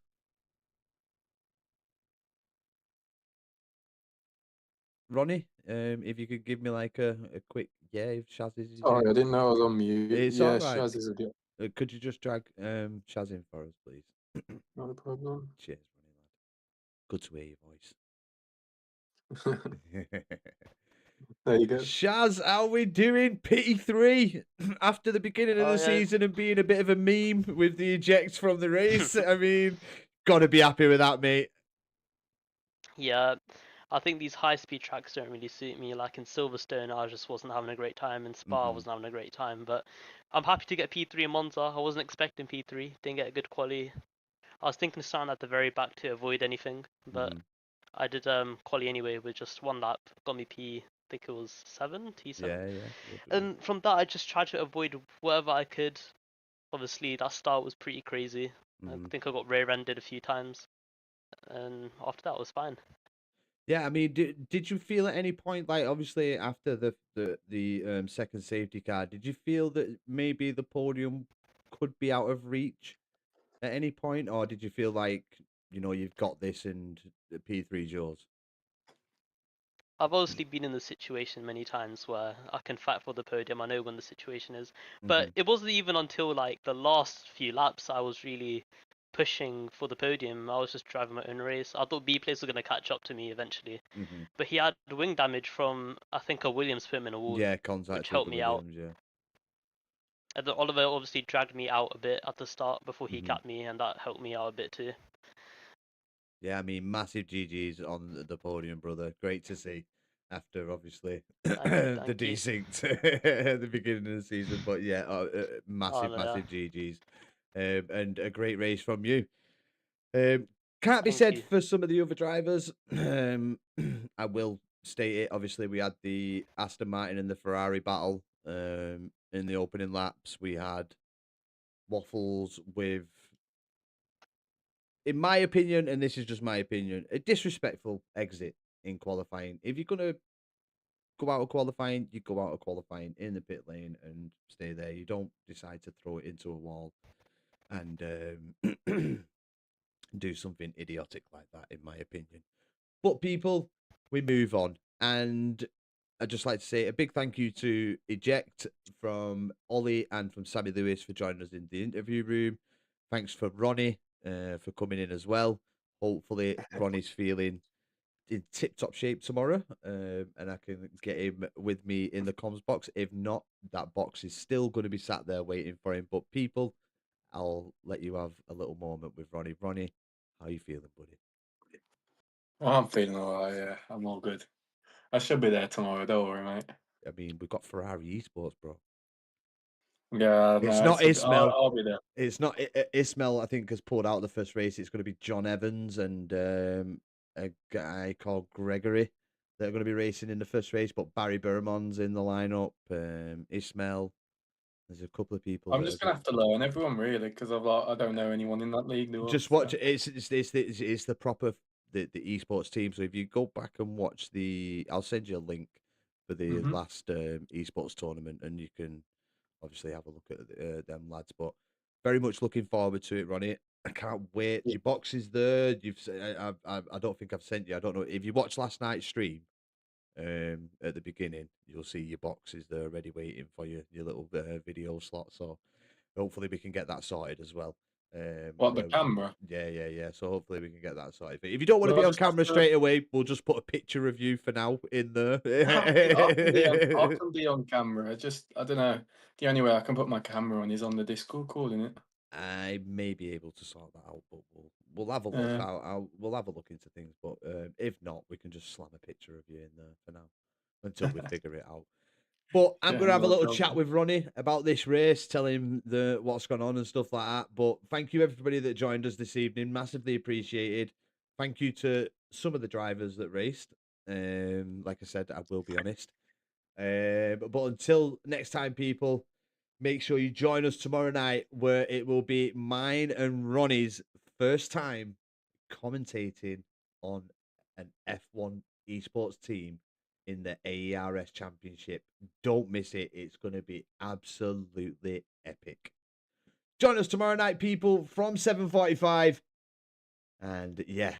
Speaker 2: Ronnie, if you could give me like a quick if Shaz is eject.
Speaker 7: Sorry, I didn't know I was on mute.
Speaker 2: It's
Speaker 7: yeah,
Speaker 2: all right.
Speaker 7: Shaz is a bit.
Speaker 2: Could you just drag Shaz in for us, please?
Speaker 7: Not a problem.
Speaker 2: Cheers, Ronnie lad. Good to hear your voice.
Speaker 7: There you go.
Speaker 2: Shaz, how we doing? P3 after the beginning of the season and being a bit of a meme with the ejects from the race. I mean, gotta be happy with that, mate.
Speaker 8: Yeah, I think these high-speed tracks don't really suit me. Like in Silverstone, I just wasn't having a great time, and Spa wasn't having a great time. But I'm happy to get P3 in Monza. I wasn't expecting P3. Didn't get a good quali. I was thinking of starting at the very back to avoid anything, but I did quali anyway with just one lap. Got me P. I think it was T7.
Speaker 2: Yeah.
Speaker 8: And from that, I just tried to avoid whatever I could. Obviously, that start was pretty crazy. I think I got rear-ended a few times, and after that, it was fine.
Speaker 2: Yeah, I mean, did you feel at any point, like obviously after the second safety car, did you feel that maybe the podium could be out of reach at any point, or did you feel like you've got this and the P3's yours?
Speaker 8: I've obviously been in the situation many times where I can fight for the podium. I know when the situation is, but it wasn't even until like the last few laps I was really pushing for the podium. I was just driving my own race. I thought B place was going to catch up to me eventually, but he had wing damage from I think a Williams put him in a wall.
Speaker 2: Yeah, contact,
Speaker 8: which helped me out.
Speaker 2: Yeah.
Speaker 8: And then Oliver obviously dragged me out a bit at the start before he capped me, and that helped me out a bit too.
Speaker 2: Yeah, I mean, massive GG's on the podium, brother. Great to see after, obviously, the desynced at the beginning of the season. But yeah, massive GG's. And a great race from you. Can't be said for some of the other drivers. I will state it. Obviously, we had the Aston Martin and the Ferrari battle in the opening laps. We had Waffles with, in my opinion, and this is just my opinion, a disrespectful exit in qualifying. If you're going to go out of qualifying, you go out of qualifying in the pit lane and stay there. You don't decide to throw it into a wall and do something idiotic like that, in my opinion. But people, we move on. And I'd just like to say a big thank you to Eject from Ollie and from Sammy Lewis for joining us in the interview room. Thanks for Ronnie for coming in as well. Hopefully Ronnie's feeling in tip-top shape tomorrow, and I can get him with me in the comms box. If not, that box is still going to be sat there waiting for him. But people, I'll let you have a little moment with Ronnie. Ronnie, how you feeling, buddy?
Speaker 7: Oh, I'm feeling alright, yeah. I'm all good. I should be there tomorrow, don't worry, mate.
Speaker 2: I mean, we've got Ferrari Esports, bro.
Speaker 7: Yeah,
Speaker 2: It's
Speaker 7: no,
Speaker 2: not Ismail.
Speaker 7: I'll be there.
Speaker 2: It's not Ismail. I think has pulled out of the first race. It's going to be John Evans and a guy called Gregory that are going to be racing in the first race. But Barry Burmon's in the lineup. Ismail. There's a couple of people.
Speaker 7: I'm just gonna have to learn everyone really because I don't know anyone in that league. Do I?
Speaker 2: Just watch. It's the proper the esports team. So if you go back and watch I'll send you a link for the last esports tournament, and you can obviously have a look at them lads. But very much looking forward to it, Ronnie. I can't wait.
Speaker 7: Yeah.
Speaker 2: Your box is there. I don't think I've sent you. I don't know if you watched last night's stream. At the beginning, you'll see your boxes there ready waiting for you, your little video slot. So hopefully we can get that sorted as well.
Speaker 7: What, the camera?
Speaker 2: Yeah. So hopefully we can get that sorted. But if you don't want to
Speaker 7: Well,
Speaker 2: be
Speaker 7: I
Speaker 2: on
Speaker 7: just have
Speaker 2: camera
Speaker 7: to-
Speaker 2: straight away, we'll just put a picture of you for now in there.
Speaker 7: I can be on camera. I don't know. The only way I can put my camera on is on the Discord call, isn't it?
Speaker 2: I may be able to sort that out, but we'll have a look. We'll have a look into things. But if not, we can just slam a picture of you in there for now until we figure it out. But I'm
Speaker 7: Yeah,
Speaker 2: going to have a
Speaker 7: no
Speaker 2: little
Speaker 7: problem.
Speaker 2: chat with Ronnie about this race, tell him what's gone on and stuff like that. But thank you, everybody that joined us this evening. Massively appreciated. Thank you to some of the drivers that raced. Like I said, I will be honest. But until next time, people, make sure you join us tomorrow night where it will be mine and Ronnie's first time commentating on an F1 esports team in the AERS Championship. Don't miss it. It's going to be absolutely epic. Join us tomorrow night, people, from 7:45. And yeah,